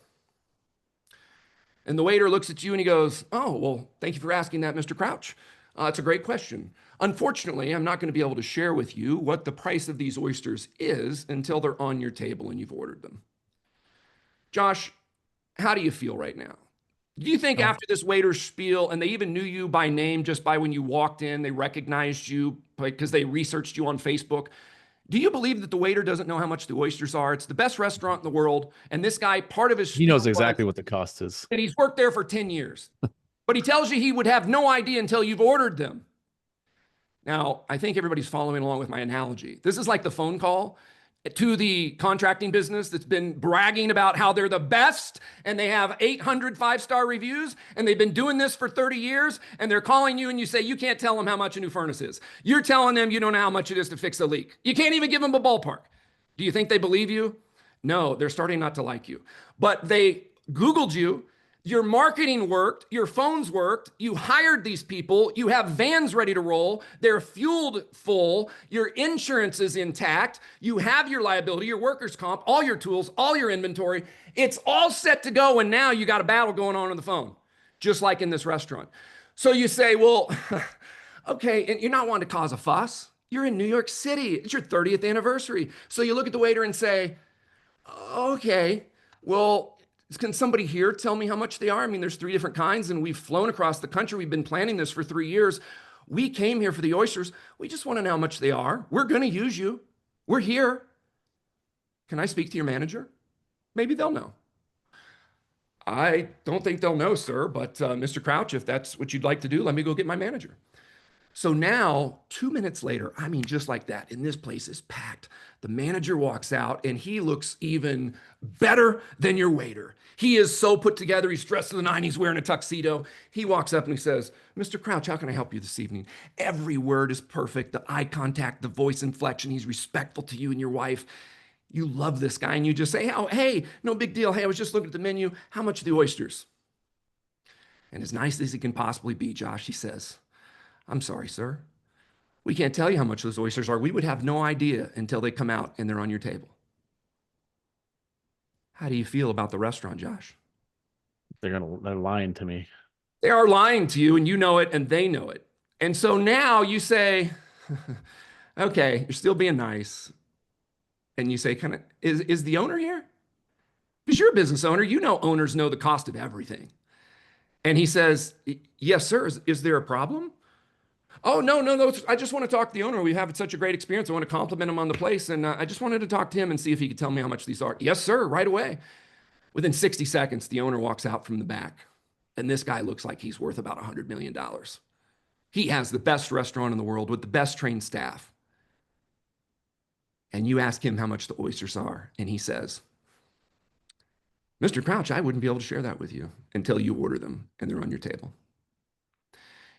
And the waiter looks at you and he goes, "Oh, well, thank you for asking that, Mr. Crouch. It's a great question. Unfortunately, I'm not going to be able to share with you what the price of these oysters is until they're on your table and you've ordered them." Josh, how do you feel right now? Do you think after this waiter's spiel, and they even knew you by name just by when you walked in, they recognized you because they researched you on Facebook, do you believe that the waiter doesn't know how much the oysters are? It's the best restaurant in the world. And this guy, part of his He knows exactly what the cost is. And he's worked there for 10 years. But he tells you he would have no idea until you've ordered them. Now, I think everybody's following along with my analogy. This is like the phone call to the contracting business that's been bragging about how they're the best and they have 800 5-star reviews and they've been doing this for 30 years and they're calling you and you say you can't tell them how much a new furnace is. You're telling them you don't know how much it is to fix a leak. You can't even give them a ballpark. Do you think they believe you? No, they're starting not to like you. But they Googled you. Your marketing worked, your phones worked, you hired these people, you have vans ready to roll, they're fueled full, your insurance is intact, you have your liability, your workers' comp, all your tools, all your inventory. It's all set to go, and now you got a battle going on the phone, just like in this restaurant. So you say, well, okay, and you're not wanting to cause a fuss. You're in New York City. It's your 30th anniversary. So you look at the waiter and say, okay, well, can somebody here tell me how much they are? I mean, there's 3 different kinds, and we've flown across the country. We've been planning this for 3 years. We came here for the oysters. We just want to know how much they are. We're going to use you. We're here. Can I speak to your manager? Maybe they'll know. I don't think they'll know, sir, but Mr. Crouch, if that's what you'd like to do, let me go get my manager. So now, 2 minutes later, I mean, just like that, and this place is packed. The manager walks out, and he looks even better than your waiter. He is so put together. He's dressed to the nines. He's wearing a tuxedo. He walks up and he says, "Mr. Crouch, how can I help you this evening?" Every word is perfect. The eye contact, the voice inflection. He's respectful to you and your wife. You love this guy, and you just say, "Oh, hey, no big deal. Hey, I was just looking at the menu. How much are the oysters?" And as nice as he can possibly be, Josh, he says, "I'm sorry, sir. We can't tell you how much those oysters are. We would have no idea until they come out and they're on your table." How do you feel about the restaurant, Josh? They're lying to me. They are lying to you, and you know it, and they know it. And so now you say, okay, you're still being nice. And you say, is the owner here? Because you're a business owner. You know owners know the cost of everything. And he says, "Yes, sir. Is there a problem?" "Oh, no. I just want to talk to the owner. We have such a great experience. I want to compliment him on the place. And I just wanted to talk to him and see if he could tell me how much these are." "Yes, sir," right away. Within 60 seconds, the owner walks out from the back. And this guy looks like he's worth about $100 million. He has the best restaurant in the world with the best trained staff. And you ask him how much the oysters are. And he says, "Mr. Crouch, I wouldn't be able to share that with you until you order them and they're on your table.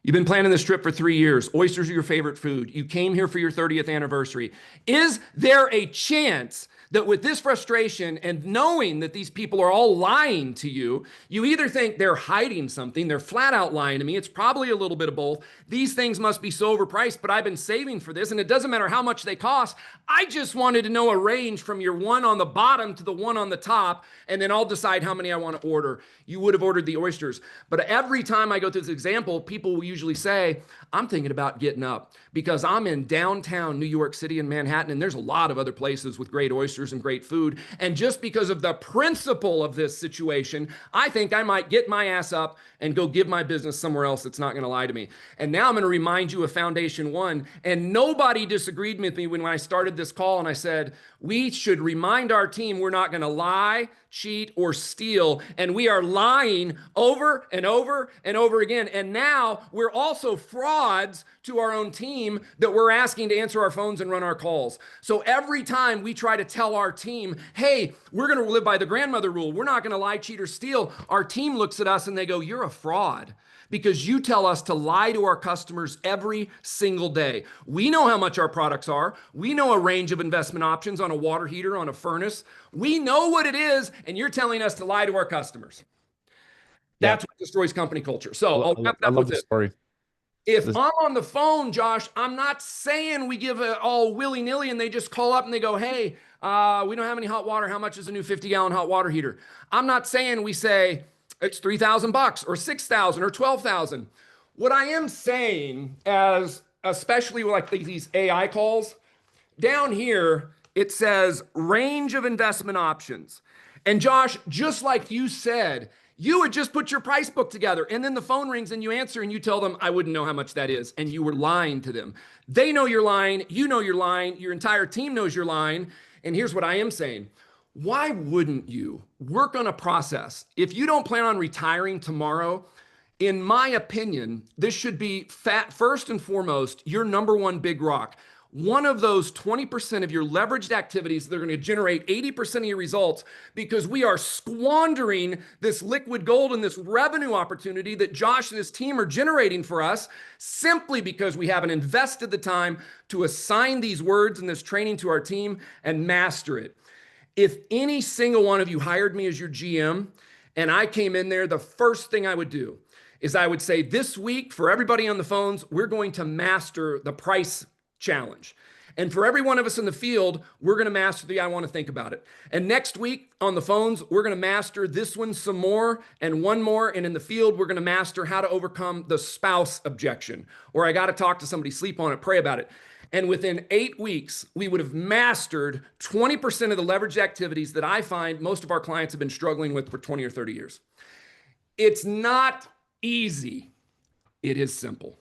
You've been planning this trip for 3 years. Oysters are your favorite food. You came here for your 30th anniversary. Is there a chance that with this frustration and knowing that these people are all lying to you, you either think they're hiding something, they're flat out lying to me, it's probably a little bit of both. These things must be so overpriced, but I've been saving for this, and it doesn't matter how much they cost. I just wanted to know a range from your one on the bottom to the one on the top, and then I'll decide how many I want to order." You would have ordered the oysters. But every time I go through this example, people will usually say, I'm thinking about getting up because I'm in downtown New York City and Manhattan, and there's a lot of other places with great oysters and great food. And just because of the principle of this situation, I think I might get my ass up and go give my business somewhere else that's not going to lie to me. And now I'm going to remind you of Foundation One. And nobody disagreed with me when I started this call and I said, we should remind our team we're not going to lie, cheat, or steal. And we are lying over and over and over again. And now we're also frauds to our own team that we're asking to answer our phones and run our calls. So every time we try to tell our team, hey, we're going to live by the grandmother rule, we're not going to lie, cheat, or steal, our team looks at us and they go, you're a fraud, because you tell us to lie to our customers every single day. We know how much our products are. We know a range of investment options on a water heater, on a furnace. We know what it is, and you're telling us to lie to our customers. That's what destroys company culture. So I'll wrap I up love with the it. story. If I'm on the phone, Josh, I'm not saying we give it all willy-nilly and they just call up and they go, hey, we don't have any hot water. How much is a new 50-gallon hot water heater? I'm not saying we say, it's $3,000 or $6,000 or $12,000. What I am saying, as especially like these AI calls, down here, it says range of investment options. And Josh, just like you said, you would just put your price book together and then the phone rings and you answer and you tell them, I wouldn't know how much that is. And you were lying to them. They know you're lying. You know you're lying. Your entire team knows you're lying. And here's what I am saying. Why wouldn't you work on a process? If you don't plan on retiring tomorrow, in my opinion, this should be first and foremost, your number one big rock. One of those 20% of your leveraged activities that are going to generate 80% of your results, because we are squandering this liquid gold and this revenue opportunity that Josh and his team are generating for us simply because we haven't invested the time to assign these words and this training to our team and master it. If any single one of you hired me as your GM and I came in there, the first thing I would do is I would say, this week for everybody on the phones, we're going to master the price challenge. And for every one of us in the field, we're going to master the I want to think about it. And next week on the phones, we're going to master this one some more and one more. And in the field, we're going to master how to overcome the spouse objection, or I got to talk to somebody, sleep on it, pray about it. And within 8 weeks, we would have mastered 20% of the leveraged activities that I find most of our clients have been struggling with for 20 or 30 years. It's not easy. It is simple.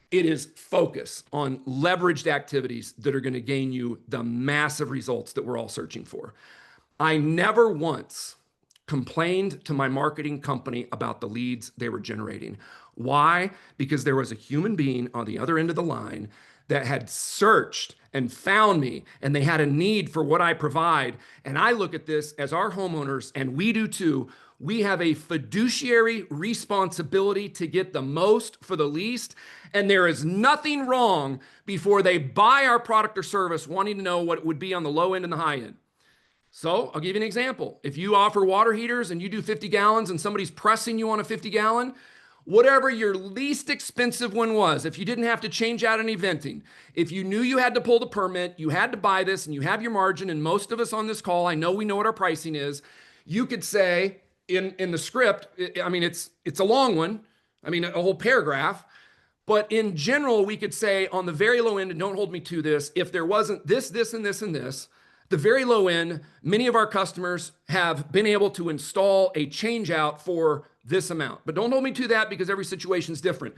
It is focus on leveraged activities that are going to gain you the massive results that we're all searching for. I never once complained to my marketing company about the leads they were generating. Why? Because there was a human being on the other end of the line that had searched and found me, and they had a need for what I provide. And I look at this as our homeowners, and we do too. We have a fiduciary responsibility to get the most for the least. And there is nothing wrong before they buy our product or service wanting to know what it would be on the low end and the high end. So I'll give you an example. If you offer water heaters and you do 50 gallons and somebody's pressing you on a 50 gallon, whatever your least expensive one was, if you didn't have to change out any venting, if you knew you had to pull the permit, you had to buy this and you have your margin, and most of us on this call, I know we know what our pricing is, you could say in the script, I mean, it's a long one, I mean, a whole paragraph, but in general, we could say on the very low end, and don't hold me to this, if there wasn't this, this, and this, and this, the very low end, many of our customers have been able to install a change out for this amount. But don't hold me to that because every situation is different.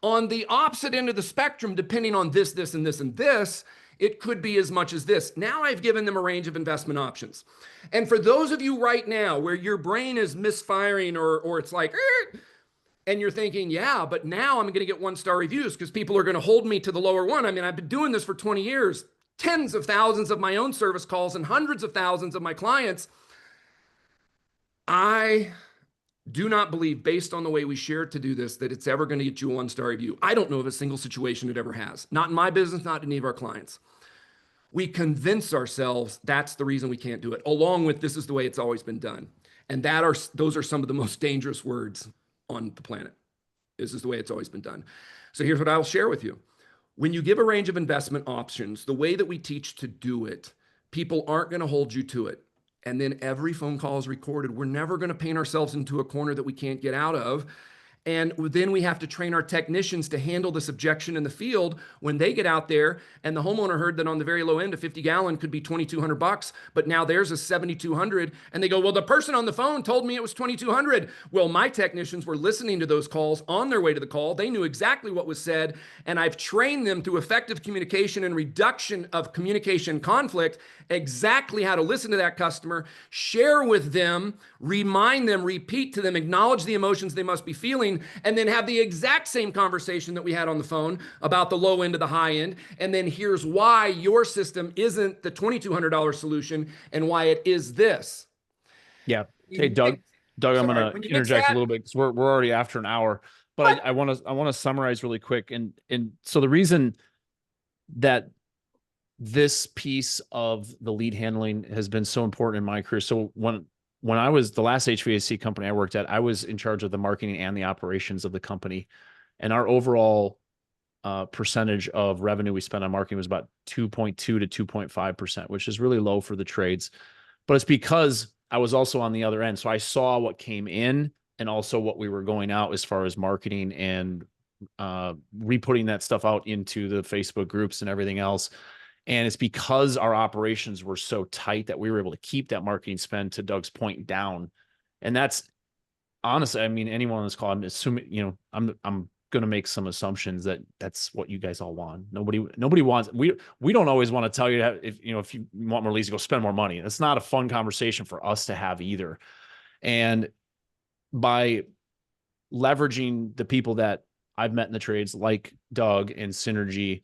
On the opposite end of the spectrum, depending on this, this, and this, and this, it could be as much as this. Now I've given them a range of investment options. And for those of you right now where your brain is misfiring or it's like, and you're thinking, yeah, but now I'm going to get 1-star reviews because people are going to hold me to the lower one. I mean, I've been doing this for 20 years. Tens of thousands of my own service calls and hundreds of thousands of my clients. I do not believe, based on the way we share to do this, that it's ever going to get you a 1-star review. I don't know of a single situation it ever has. Not in my business, not in any of our clients. We convince ourselves that's the reason we can't do it, along with this is the way it's always been done. And those are some of the most dangerous words on the planet. This is the way it's always been done. So here's what I'll share with you. When you give a range of investment options, the way that we teach to do it, people aren't going to hold you to it. And then every phone call is recorded. We're never going to paint ourselves into a corner that we can't get out of. And then we have to train our technicians to handle this objection in the field when they get out there and the homeowner heard that on the very low end, a 50-gallon could be $2,200, but now theirs is $7,200. And they go, well, the person on the phone told me it was $2,200. Well, my technicians were listening to those calls on their way to the call. They knew exactly what was said. And I've trained them through effective communication and reduction of communication conflict, exactly how to listen to that customer, share with them, remind them, repeat to them, acknowledge the emotions they must be feeling, and then have the exact same conversation that we had on the phone about the low end to the high end. And then here's why your system isn't the $2,200 solution and why it is this. Yeah. Hey, Doug, I'm going to interject a little bit because we're already after an hour, but I want to summarize really quick. And so the reason that this piece of the lead handling has been so important in my career. So when I was the last HVAC company I worked at, I was in charge of the marketing and the operations of the company. And our overall percentage of revenue we spent on marketing was about 2.2 to 2.5%, which is really low for the trades. But it's because I was also on the other end. So I saw what came in and also what we were going out as far as marketing and re-putting that stuff out into the Facebook groups and everything else. And it's because our operations were so tight that we were able to keep that marketing spend, to Doug's point, down. And that's honestly, I mean, anyone on this call, I'm assuming, I'm going to make some assumptions that that's what you guys all want. Nobody wants, we don't always want to tell you that if you want more leads, go spend more money. That's not a fun conversation for us to have either. And by leveraging the people that I've met in the trades, like Doug and Synergy,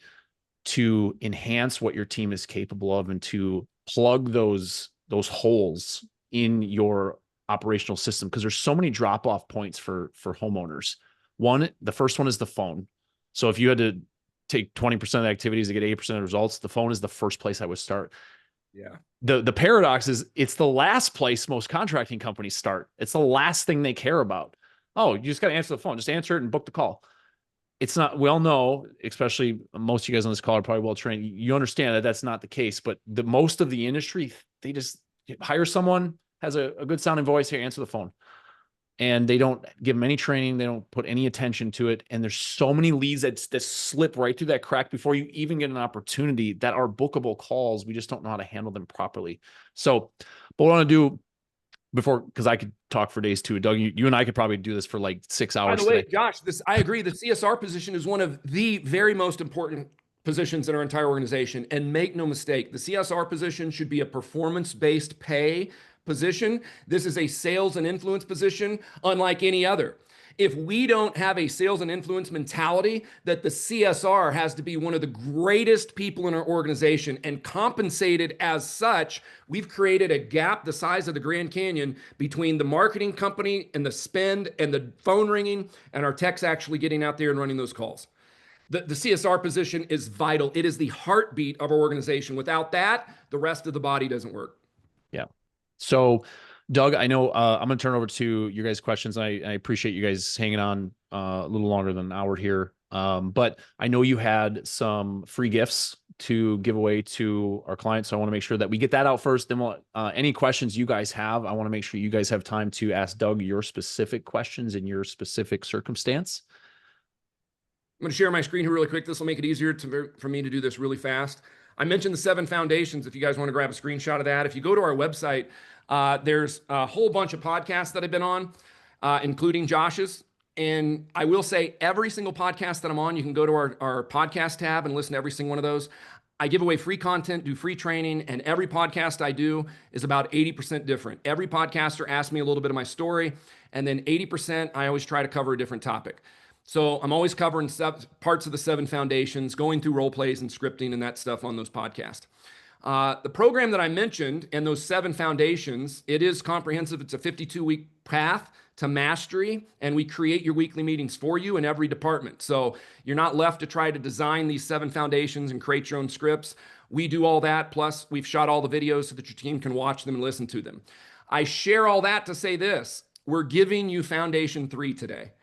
to enhance what your team is capable of and to plug those holes in your operational system, because there's so many drop-off points for homeowners. The first one is the phone. So if you had to take 20% of the activities to get 80% of the results, the phone is the first place I would start. Yeah. The paradox is it's the last place most contracting companies start. It's the last thing they care about. Oh, you just got to answer the phone. Just answer it and book the call. It's not, we all know, especially most of you guys on this call are probably well trained. You understand that that's not the case, but most of the industry, they just hire someone, has a good sounding voice, here, answer the phone. And they don't give them any training. They don't put any attention to it. And there's so many leads that slip right through that crack before you even get an opportunity that are bookable calls. We just don't know how to handle them properly. So, but what I want to do because I could talk for days too. Doug, you and I could probably do this for like 6 hours. By the way, Josh, I agree. The CSR position is one of the very most important positions in our entire organization. And make no mistake, the CSR position should be a performance-based pay position. This is a sales and influence position unlike any other. If we don't have a sales and influence mentality that the CSR has to be one of the greatest people in our organization and compensated as such, we've created a gap the size of the Grand Canyon between the marketing company and the spend and the phone ringing and our techs actually getting out there and running those calls. The CSR position is vital. It is the heartbeat of our organization. Without that, the rest of the body doesn't work. Yeah. So Doug, I know I'm going to turn over to your guys' questions. I appreciate you guys hanging on a little longer than an hour here. But I know you had some free gifts to give away to our clients. So I want to make sure that we get that out first. Then we'll, any questions you guys have, I want to make sure you guys have time to ask Doug your specific questions in your specific circumstance. I'm going to share my screen here really quick. This will make it easier for me to do this really fast. I mentioned the 7 foundations. If you guys want to grab a screenshot of that, if you go to our website, there's a whole bunch of podcasts that I've been on, including Josh's. And I will say every single podcast that I'm on, you can go to our podcast tab and listen to every single one of those. I give away free content, do free training, and every podcast I do is about 80% different. Every podcaster asks me a little bit of my story, and then 80%, I always try to cover a different topic. So I'm always covering parts of the 7 foundations, going through role plays and scripting and that stuff on those podcasts. The program that I mentioned and those 7 foundations, it is comprehensive. It's a 52-week path to mastery, and we create your weekly meetings for you in every department. So you're not left to try to design these 7 foundations and create your own scripts. We do all that. Plus, we've shot all the videos so that your team can watch them and listen to them. I share all that to say this. We're giving you Foundation 3 today.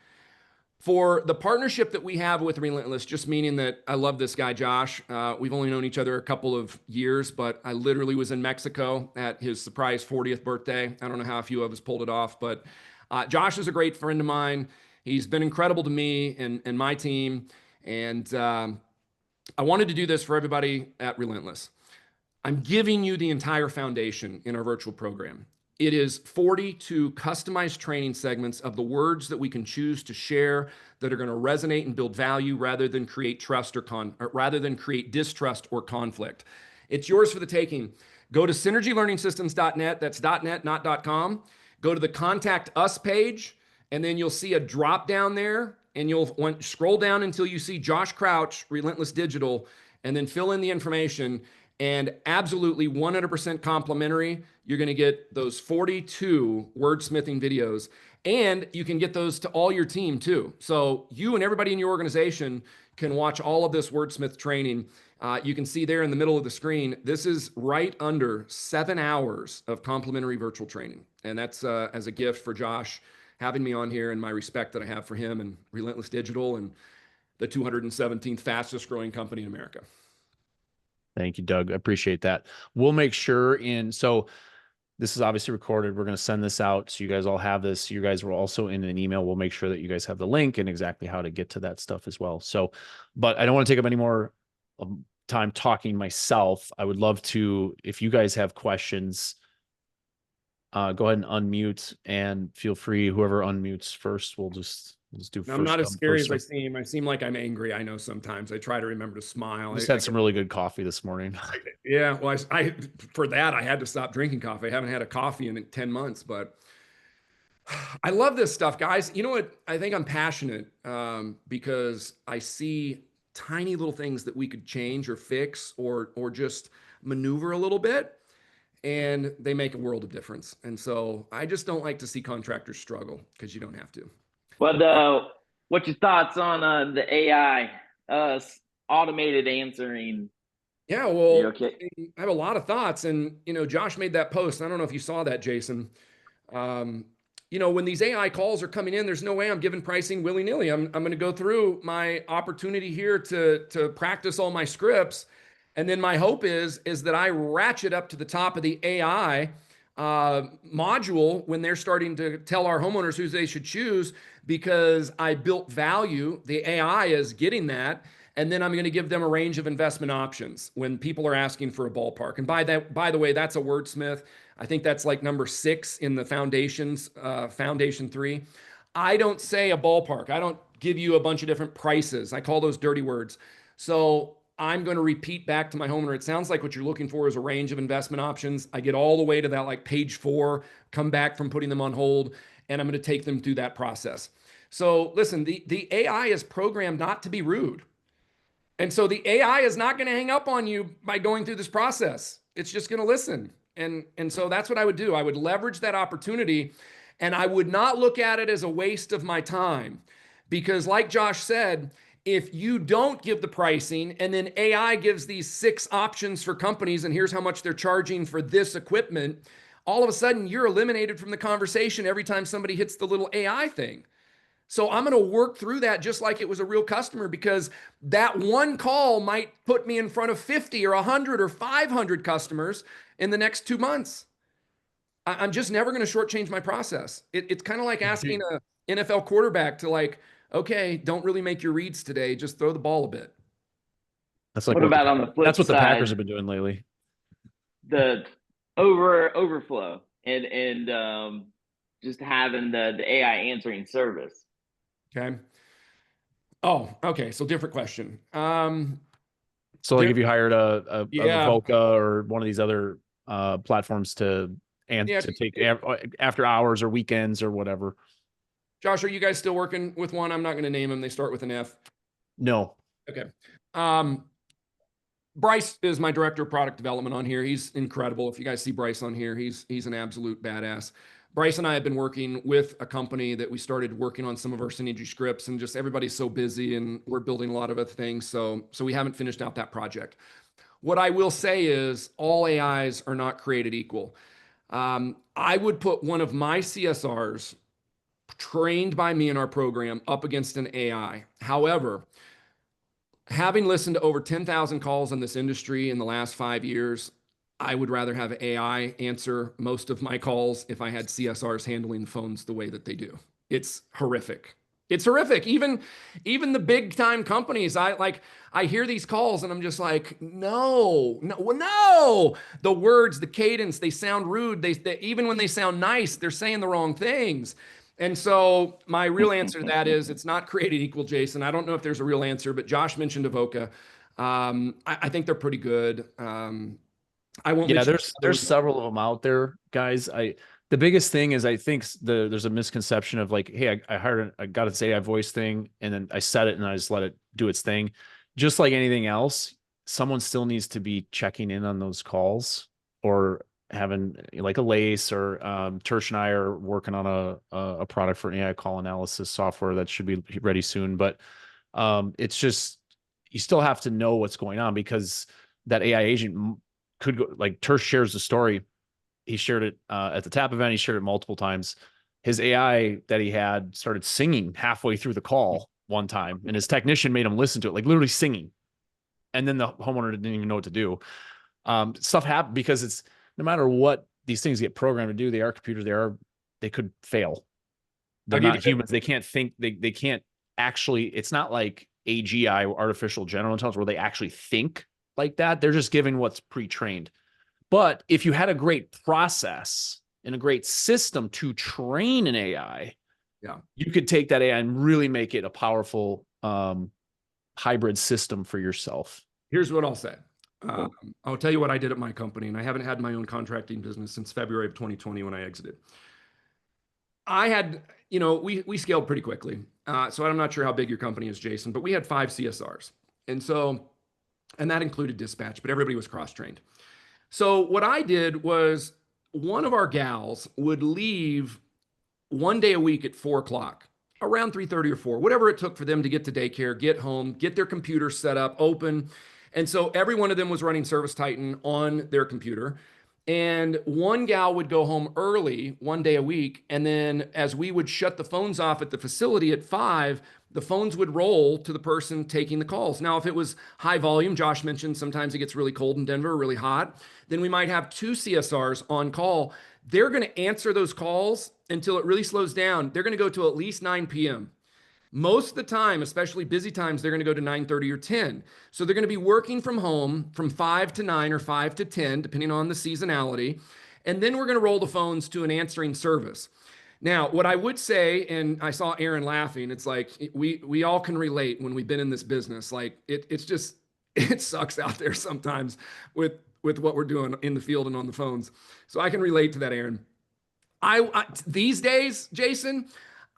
For the partnership that we have with Relentless, just meaning that I love this guy, Josh. We've only known each other a couple of years, but I literally was in Mexico at his surprise 40th birthday. I don't know how a few of us pulled it off, but Josh is a great friend of mine. He's been incredible to me and my team. And I wanted to do this for everybody at Relentless. I'm giving you the entire foundation in our virtual program. It is 42 customized training segments of the words that we can choose to share that are going to resonate and build value rather than create rather than create distrust or conflict. It's yours for the taking. Go to synergylearningsystems.net. That's .net, not .com. Go to the Contact Us page, and then you'll see a drop down there, and you'll scroll down until you see Josh Crouch, Relentless Digital, and then fill in the information. And absolutely 100% complimentary. You're going to get those 42 wordsmithing videos, and you can get those to all your team too. So you and everybody in your organization can watch all of this wordsmith training. You can see there in the middle of the screen, this is right under 7 hours of complimentary virtual training. And that's as a gift for Josh having me on here, and my respect that I have for him and Relentless Digital and the 217th fastest growing company in America. Thank you, Doug. I appreciate that. We'll make sure so this is obviously recorded. We're going to send this out. So you guys all have this. You guys were also in an email. We'll make sure that you guys have the link and exactly how to get to that stuff as well. So, but I don't want to take up any more time talking myself. I would love to, if you guys have questions, go ahead and unmute, and feel free, whoever unmutes first, we'll just do first. I'm not as scary as I seem. I seem like I'm angry. I know sometimes. I try to remember to smile. I just had some really good coffee this morning. Yeah, well, I for that, I had to stop drinking coffee. I haven't had a coffee in 10 months, but I love this stuff, guys. You know what? I think I'm passionate because I see tiny little things that we could change or fix or just maneuver a little bit, and they make a world of difference. And so I just don't like to see contractors struggle, because you don't have to. Well, what's your thoughts on the AI automated answering? Yeah, well, okay? I have a lot of thoughts, and Josh made that post. I don't know if you saw that, Jason. When these AI calls are coming in, there's no way I'm giving pricing willy-nilly. I'm going to go through my opportunity here to practice all my scripts, and then my hope is that I ratchet up to the top of the AI module when they're starting to tell our homeowners who they should choose, because I built value. The AI is getting that. And then I'm going to give them a range of investment options when people are asking for a ballpark. And by the way, that's a wordsmith. I think that's like number 6 in the foundations, foundation 3. I don't say a ballpark. I don't give you a bunch of different prices. I call those dirty words. So I'm going to repeat back to my homeowner. It sounds like what you're looking for is a range of investment options. I get all the way to that, like page 4, come back from putting them on hold, and I'm going to take them through that process. So listen, the AI is programmed not to be rude. And so the AI is not going to hang up on you by going through this process. It's just going to listen. And so that's what I would do. I would leverage that opportunity, and I would not look at it as a waste of my time, because like Josh said, if you don't give the pricing and then AI gives these 6 options for companies, and here's how much they're charging for this equipment, all of a sudden you're eliminated from the conversation every time somebody hits the little AI thing. So I'm going to work through that just like it was a real customer, because that one call might put me in front of 50 or 100 or 500 customers in the next 2 months. I'm just never going to shortchange my process. It's kind of like asking an NFL quarterback to okay, don't really make your reads today. Just throw the ball a bit. That's like what about on the flip That's what the side, Packers have been doing lately. The overflow and just having the AI answering service. Okay. Oh, okay. So different question. So like if you hired a Voca or one of these other platforms to take after hours or weekends or whatever. Josh, are you guys still working with one? I'm not going to name them. They start with an F. No. Okay. Bryce is my director of product development on here. He's incredible. If you guys see Bryce on here, he's an absolute badass. Bryce and I have been working with a company that we started working on some of our synergy scripts, and just everybody's so busy and we're building a lot of other things. So we haven't finished out that project. What I will say is all AIs are not created equal. I would put one of my CSRs trained by me in our program up against an AI. However, having listened to over 10,000 calls in this industry in the last 5 years, I would rather have AI answer most of my calls if I had CSRs handling phones the way that they do. It's horrific. It's horrific. Even the big time companies, I hear these calls and I'm just like, no. The words, the cadence, they sound rude. They even when they sound nice, they're saying the wrong things. And so my real answer to that is it's not created equal, Jason. I don't know if there's a real answer, but Josh mentioned Avoca. I think they're pretty good. I won't. Yeah, there's several of them out there, guys. The biggest thing is I think there's a misconception of like, hey, I got this AI voice thing, and then I set it and I just let it do its thing. Just like anything else, someone still needs to be checking in on those calls or having like a Lace or Tersh and I are working on a product for AI call analysis software that should be ready soon. But it's just you still have to know what's going on because that AI agent could go like Tersh shares the story. He shared it at the TAP event. He shared it multiple times. His AI that he had started singing halfway through the call one time, and his technician made him listen to it, like literally singing. And then the homeowner didn't even know what to do. Stuff happened because it's no matter what these things get programmed to do, they are computers. They could fail. They're not humans. They can't think. They can't actually. It's not like AGI, artificial general intelligence, where they actually think like that. They're just giving what's pre-trained. But if you had a great process and a great system to train an AI, you could take that AI and really make it a powerful hybrid system for yourself. Here's what I'll say. I'll tell you what I did at my company, and I haven't had my own contracting business since February of 2020 when I exited. I had, we scaled pretty quickly. So I'm not sure how big your company is, Jason, but we had 5 CSRs. And that included dispatch, but everybody was cross-trained. So what I did was one of our gals would leave one day a week at 4 o'clock, around 3:30 or 4, whatever it took for them to get to daycare, get home, get their computer set up, open. And so every one of them was running Service Titan on their computer. And one gal would go home early one day a week. And then as we would shut the phones off at the facility at 5, the phones would roll to the person taking the calls. Now, if it was high volume, Josh mentioned sometimes it gets really cold in Denver, really hot, then we might have 2 CSRs on call. They're going to answer those calls until it really slows down. They're going to go to at least 9 p.m. Most of the time, especially busy times, they're going to go to 9:30 or 10. So they're going to be working from home from 5 to 9 or 5 to 10, depending on the seasonality. And then we're going to roll the phones to an answering service. Now, what I would say, and I saw Aaron laughing, it's like we all can relate when we've been in this business. Like it's just, it sucks out there sometimes with what we're doing in the field and on the phones. So I can relate to that, Aaron. I these days, Jason,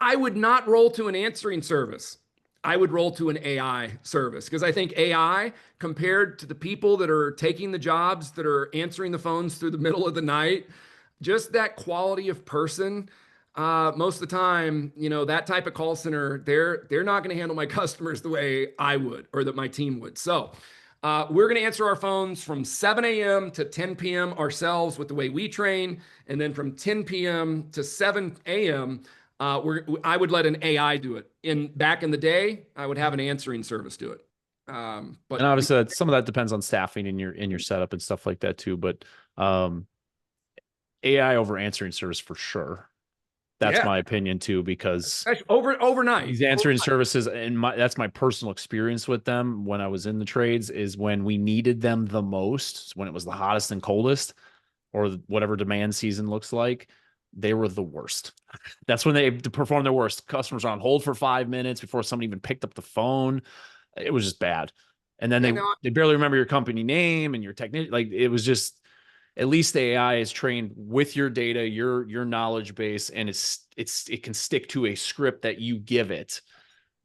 I would not roll to an answering service. I would roll to an AI service because I think AI compared to the people that are taking the jobs, that are answering the phones through the middle of the night, just that quality of person. Most of the time, that type of call center, they're not going to handle my customers the way I would or that my team would. So we're going to answer our phones from 7 a.m. to 10 p.m. ourselves with the way we train. And then from 10 p.m. to 7 a.m., I would let an AI do it. Back in the day, I would have an answering service do it. But and obviously some of that depends on staffing in your setup and stuff like that too. But AI over answering service for sure. That's my opinion too, because overnight these answering services, and that's my personal experience with them when I was in the trades, is when we needed them the most, when it was the hottest and coldest, or whatever demand season looks like, they were the worst. That's when they perform their worst. Customers are on hold for 5 minutes before somebody even picked up the phone. It was just bad. And then they barely remember your company name and your technician. Like it was just, at least the AI is trained with your data, your knowledge base, and it can stick to a script that you give it,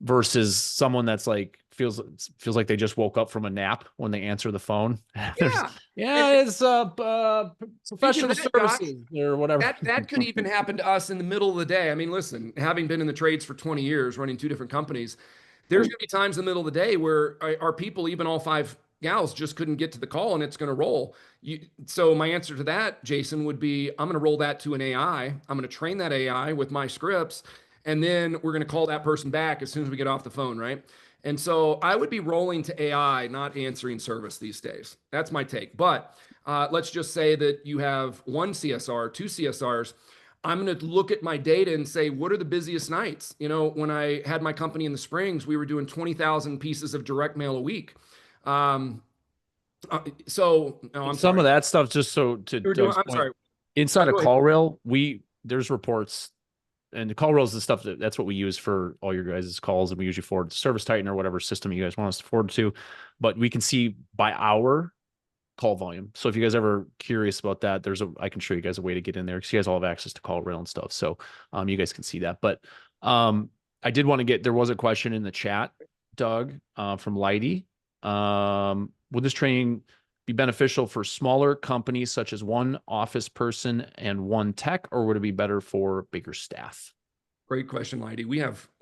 versus someone that's like feels like they just woke up from a nap when they answer the phone. It's professional services or whatever. That could even happen to us in the middle of the day. I mean, listen, having been in the trades for 20 years, running 2 different companies, there's going to be times in the middle of the day where our people, even all 5 gals, just couldn't get to the call and it's going to roll. So my answer to that, Jason, would be I'm going to roll that to an AI. I'm going to train that AI with my scripts, and then we're going to call that person back as soon as we get off the phone, right? And so I would be rolling to AI, not answering service these days. That's my take. But let's just say that you have 1 CSR, 2 CSRs. I'm going to look at my data and say, what are the busiest nights? You know, when I had my company in the Springs, we were doing 20,000 pieces of direct mail a week. No, I'm Some sorry. of that stuff, just so to You were doing, Doug's I'm point, sorry. inside of Go ahead. CallRail, there's reports, and the CallRail is the stuff that's what we use for all your guys' calls, and we usually forward to Service Titan or whatever system you guys want us to forward to. But we can see by hour call volume. So if you guys ever curious about that, I can show you guys a way to get in there because you guys all have access to CallRail and stuff. So you guys can see that. But I did want to there was a question in the chat, Doug, from Lighty. Would this training be beneficial for smaller companies such as one office person and one tech, or would it be better for bigger staff? Great question, Lighty. We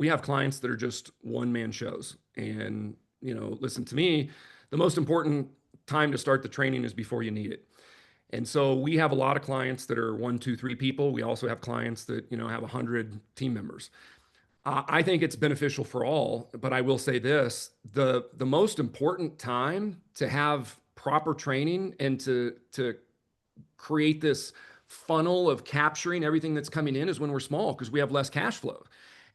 have clients that are just one-man shows. And, you know, listen to me, the most important time to start the training is before you need it. And so we have a lot of clients that are 1, 2, 3 people. We also have clients that, you know, have 100 team members. I think it's beneficial for all, but I will say this, the most important time to have proper training and to create this funnel of capturing everything that's coming in is when we're small, because we have less cash flow.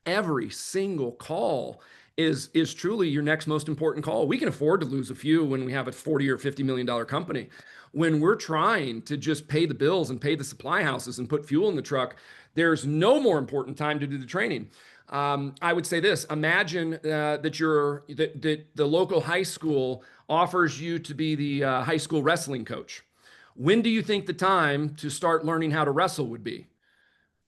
Every single call is truly your next most important call. We can afford to lose a few when we have a 40 or $50 million company. When we're trying to just pay the bills and pay the supply houses and put fuel in the truck, there's no more important time to do the training. I would say this, imagine that the local high school offers you to be the high school wrestling coach. When do you think the time to start learning how to wrestle would be?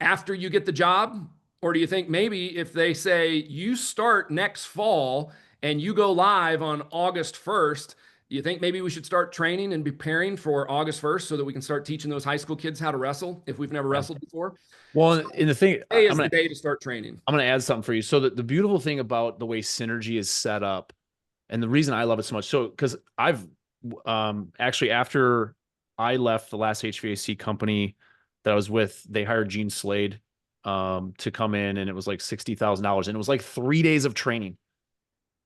After you get the job? Or do you think maybe if they say you start next fall and you go live on August 1st, do you think maybe we should start training and preparing for August 1st so that we can start teaching those high school kids how to wrestle if we've never wrestled before? Well, in the thing, Today is the day to start training. I'm going to add something for you. So the beautiful thing about the way Synergy is set up, and the reason I love it so much, so because I've actually, after I left the last HVAC company that I was with, they hired Gene Slade to come in, and it was like $60,000, and it was like 3 days of training.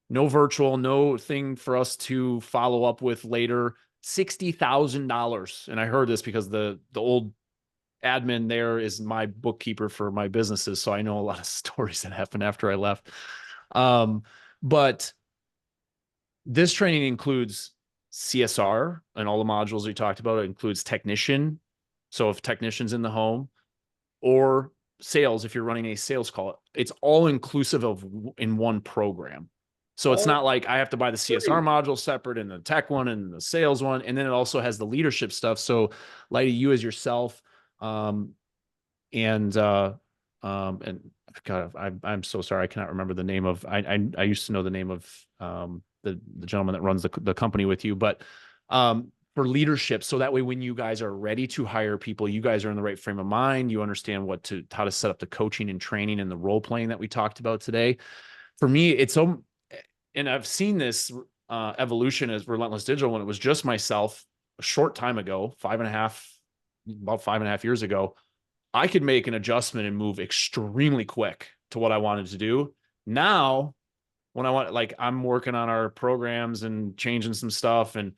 No virtual, no thing for us to follow up with later. $60,000. And I heard this because the old admin there is my bookkeeper for my businesses. So I know a lot of stories that happened after I left. But this training includes CSR and all the modules we talked about. It includes technician. So if technician's in the home, or sales, if you're running a sales call, it's all inclusive in one program. So it's not like I have to buy the CSR module separate and the tech one and the sales one. And then it also has the leadership stuff. So Lighty, you as yourself, and God, I'm so sorry. I cannot remember the name of, I used to know the name of, the gentleman that runs the company with you, but, for leadership. So that way, when you guys are ready to hire people, you guys are in the right frame of mind. You understand how to set up the coaching and training and the role playing that we talked about today. For me, it's so, and I've seen this evolution as Relentless Digital when it was just myself a short time ago, about 5.5 years ago. I could make an adjustment and move extremely quick to what I wanted to do. Now, when I'm working on our programs and changing some stuff, and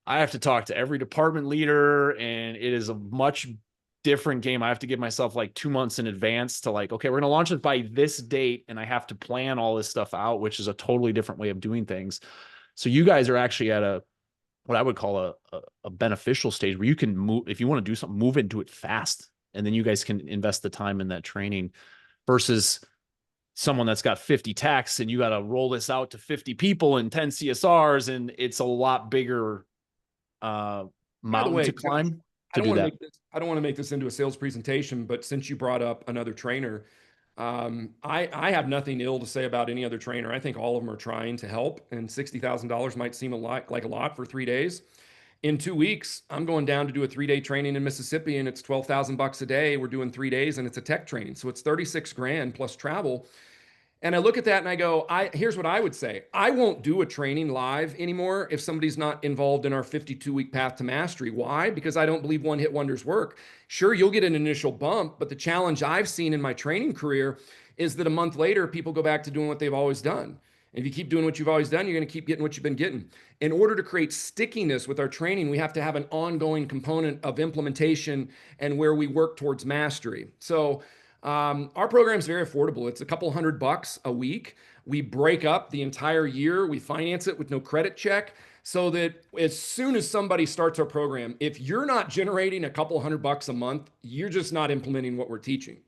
I have to talk to every department leader, and it is a much different game. I have to give myself like 2 months in advance to okay, we're going to launch it by this date. And I have to plan all this stuff out, which is a totally different way of doing things. So you guys are actually at what I would call a beneficial stage where you can move, if you want to do something, move into it fast. And then you guys can invest the time in that training versus someone that's got 50 techs and you got to roll this out to 50 people and 10 CSRs. And it's a lot bigger mountain to climb. I don't want to make this into a sales presentation, but since you brought up another trainer, I have nothing ill to say about any other trainer. I think all of them are trying to help, and $60,000 might seem like a lot for 3 days. In 2 weeks, I'm going down to do a 3-day training in Mississippi, and it's $12,000 a day. We're doing 3 days, and it's a tech training, so it's 36 grand plus travel. And I look at that and I go, here's what I would say. I won't do a training live anymore if somebody's not involved in our 52-week path to mastery. Why? Because I don't believe one-hit wonders work. Sure, you'll get an initial bump, but the challenge I've seen in my training career is that a month later, people go back to doing what they've always done. And if you keep doing what you've always done, you're going to keep getting what you've been getting. In order to create stickiness with our training, we have to have an ongoing component of implementation and where we work towards mastery. So our program is very affordable. It's a couple $100 a week. We break up the entire year. We finance it with no credit check, so that as soon as somebody starts our program, if you're not generating a couple $100 a month, you're just not implementing what we're teaching.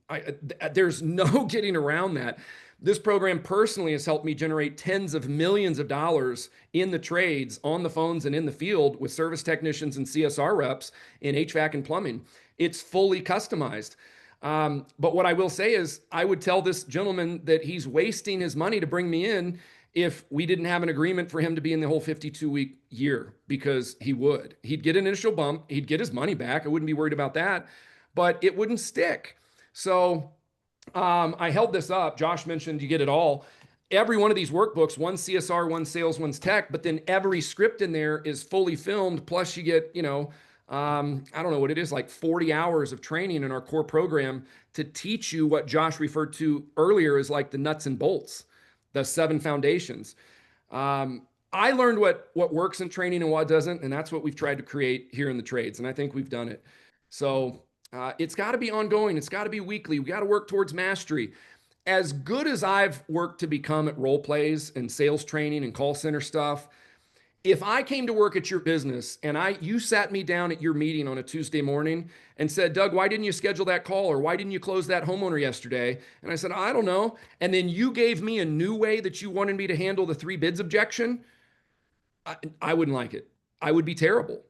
There's no getting around that. This program personally has helped me generate tens of millions of dollars in the trades, on the phones and in the field with service technicians and CSR reps in HVAC and plumbing. It's fully customized. But what I will say is I would tell this gentleman that he's wasting his money to bring me in if we didn't have an agreement for him to be in the whole 52-week year, because he would. He'd get an initial bump. He'd get his money back. I wouldn't be worried about that, but it wouldn't stick. So I held this up. Josh mentioned you get it all. Every one of these workbooks, one CSR, one sales, one's tech, but then every script in there is fully filmed. Plus you get, I don't know what it is, like 40 hours of training in our core program to teach you what Josh referred to earlier as like the nuts and bolts, the 7 foundations. I learned what works in training and what doesn't, and that's what we've tried to create here in the trades, and I think we've done it. So it's got to be ongoing. It's got to be weekly. We got to work towards mastery. As good as I've worked to become at role plays and sales training and call center stuff, if I came to work at your business and you sat me down at your meeting on a Tuesday morning and said, Doug, why didn't you schedule that call? Or why didn't you close that homeowner yesterday? And I said, I don't know. And then you gave me a new way that you wanted me to handle the 3 bids objection. I wouldn't like it. I would be terrible.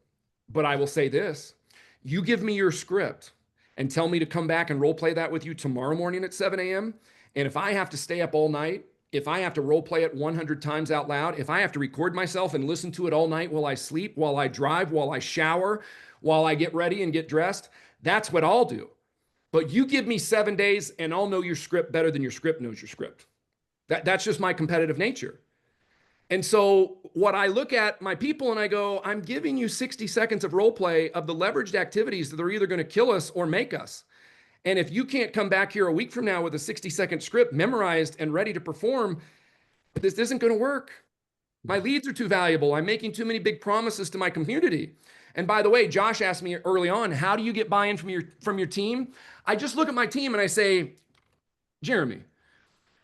But I will say this, you give me your script and tell me to come back and role play that with you tomorrow morning at 7 a.m. And if I have to stay up all night, if I have to role play it 100 times out loud, if I have to record myself and listen to it all night while I sleep, while I drive, while I shower, while I get ready and get dressed, that's what I'll do. But you give me 7 days and I'll know your script better than your script knows your script. That's just my competitive nature. And so what I look at my people and I go, I'm giving you 60 seconds of role play of the leveraged activities that are either going to kill us or make us. And if you can't come back here a week from now with a 60-second script memorized and ready to perform, this isn't going to work. My leads are too valuable. I'm making too many big promises to my community. And by the way, Josh asked me early on, how do you get buy-in from your team? I just look at my team and I say, Jeremy,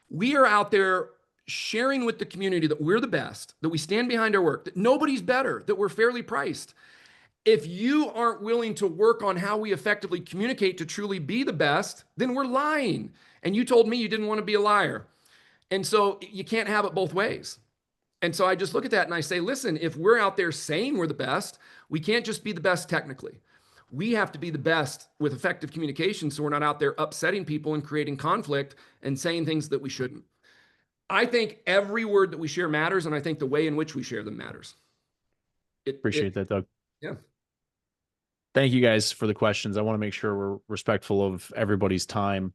we are out there sharing with the community that we're the best, that we stand behind our work, that nobody's better, that we're fairly priced. If you aren't willing to work on how we effectively communicate to truly be the best, then we're lying. And you told me you didn't want to be a liar. And so you can't have it both ways. And so I just look at that and I say, listen, if we're out there saying we're the best, we can't just be the best technically. We have to be the best with effective communication, so we're not out there upsetting people and creating conflict and saying things that we shouldn't. I think every word that we share matters, and I think the way in which we share them matters. Appreciate that, Doug. Yeah. Thank you guys for the questions. I want to make sure we're respectful of everybody's time.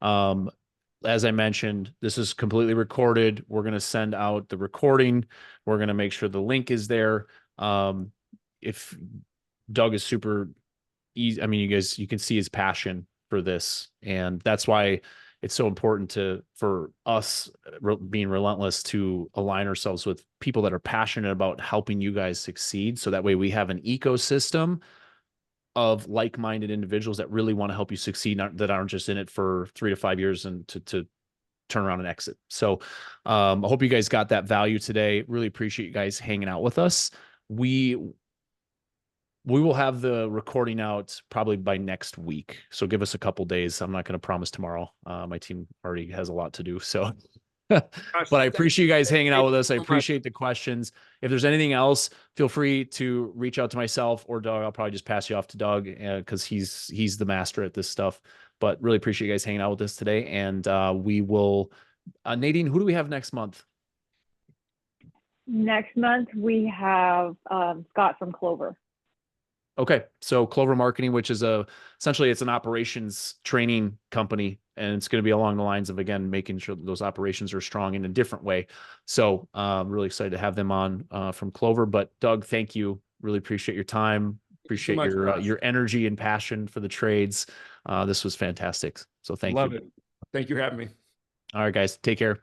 As I mentioned, this is completely recorded. We're going to send out the recording. We're going to make sure the link is there. If Doug is super easy, I mean, you can see his passion for this, and that's why it's so important for us being relentless to align ourselves with people that are passionate about helping you guys succeed. So that way we have an ecosystem of like-minded individuals that really want to help you succeed, that aren't just in it for 3 to 5 years and to turn around and exit. So I hope you guys got that value today. Really appreciate you guys hanging out with us. We will have the recording out probably by next week. So give us a couple days. I'm not going to promise tomorrow. My team already has a lot to do. So, but I appreciate you guys hanging out with us. I appreciate the questions. If there's anything else, feel free to reach out to myself or Doug. I'll probably just pass you off to Doug because he's the master at this stuff. But really appreciate you guys hanging out with us today. And we will, Nadine, who do we have next month? Next month, we have Scott from Clover. Okay. So Clover Marketing, which is essentially it's an operations training company, and it's going to be along the lines of, again, making sure that those operations are strong in a different way. So really excited to have them on from Clover. But Doug, thank you. Really appreciate your time. Appreciate your energy and passion for the trades. This was fantastic. So thank you. Love it. Thank you for having me. All right, guys, take care.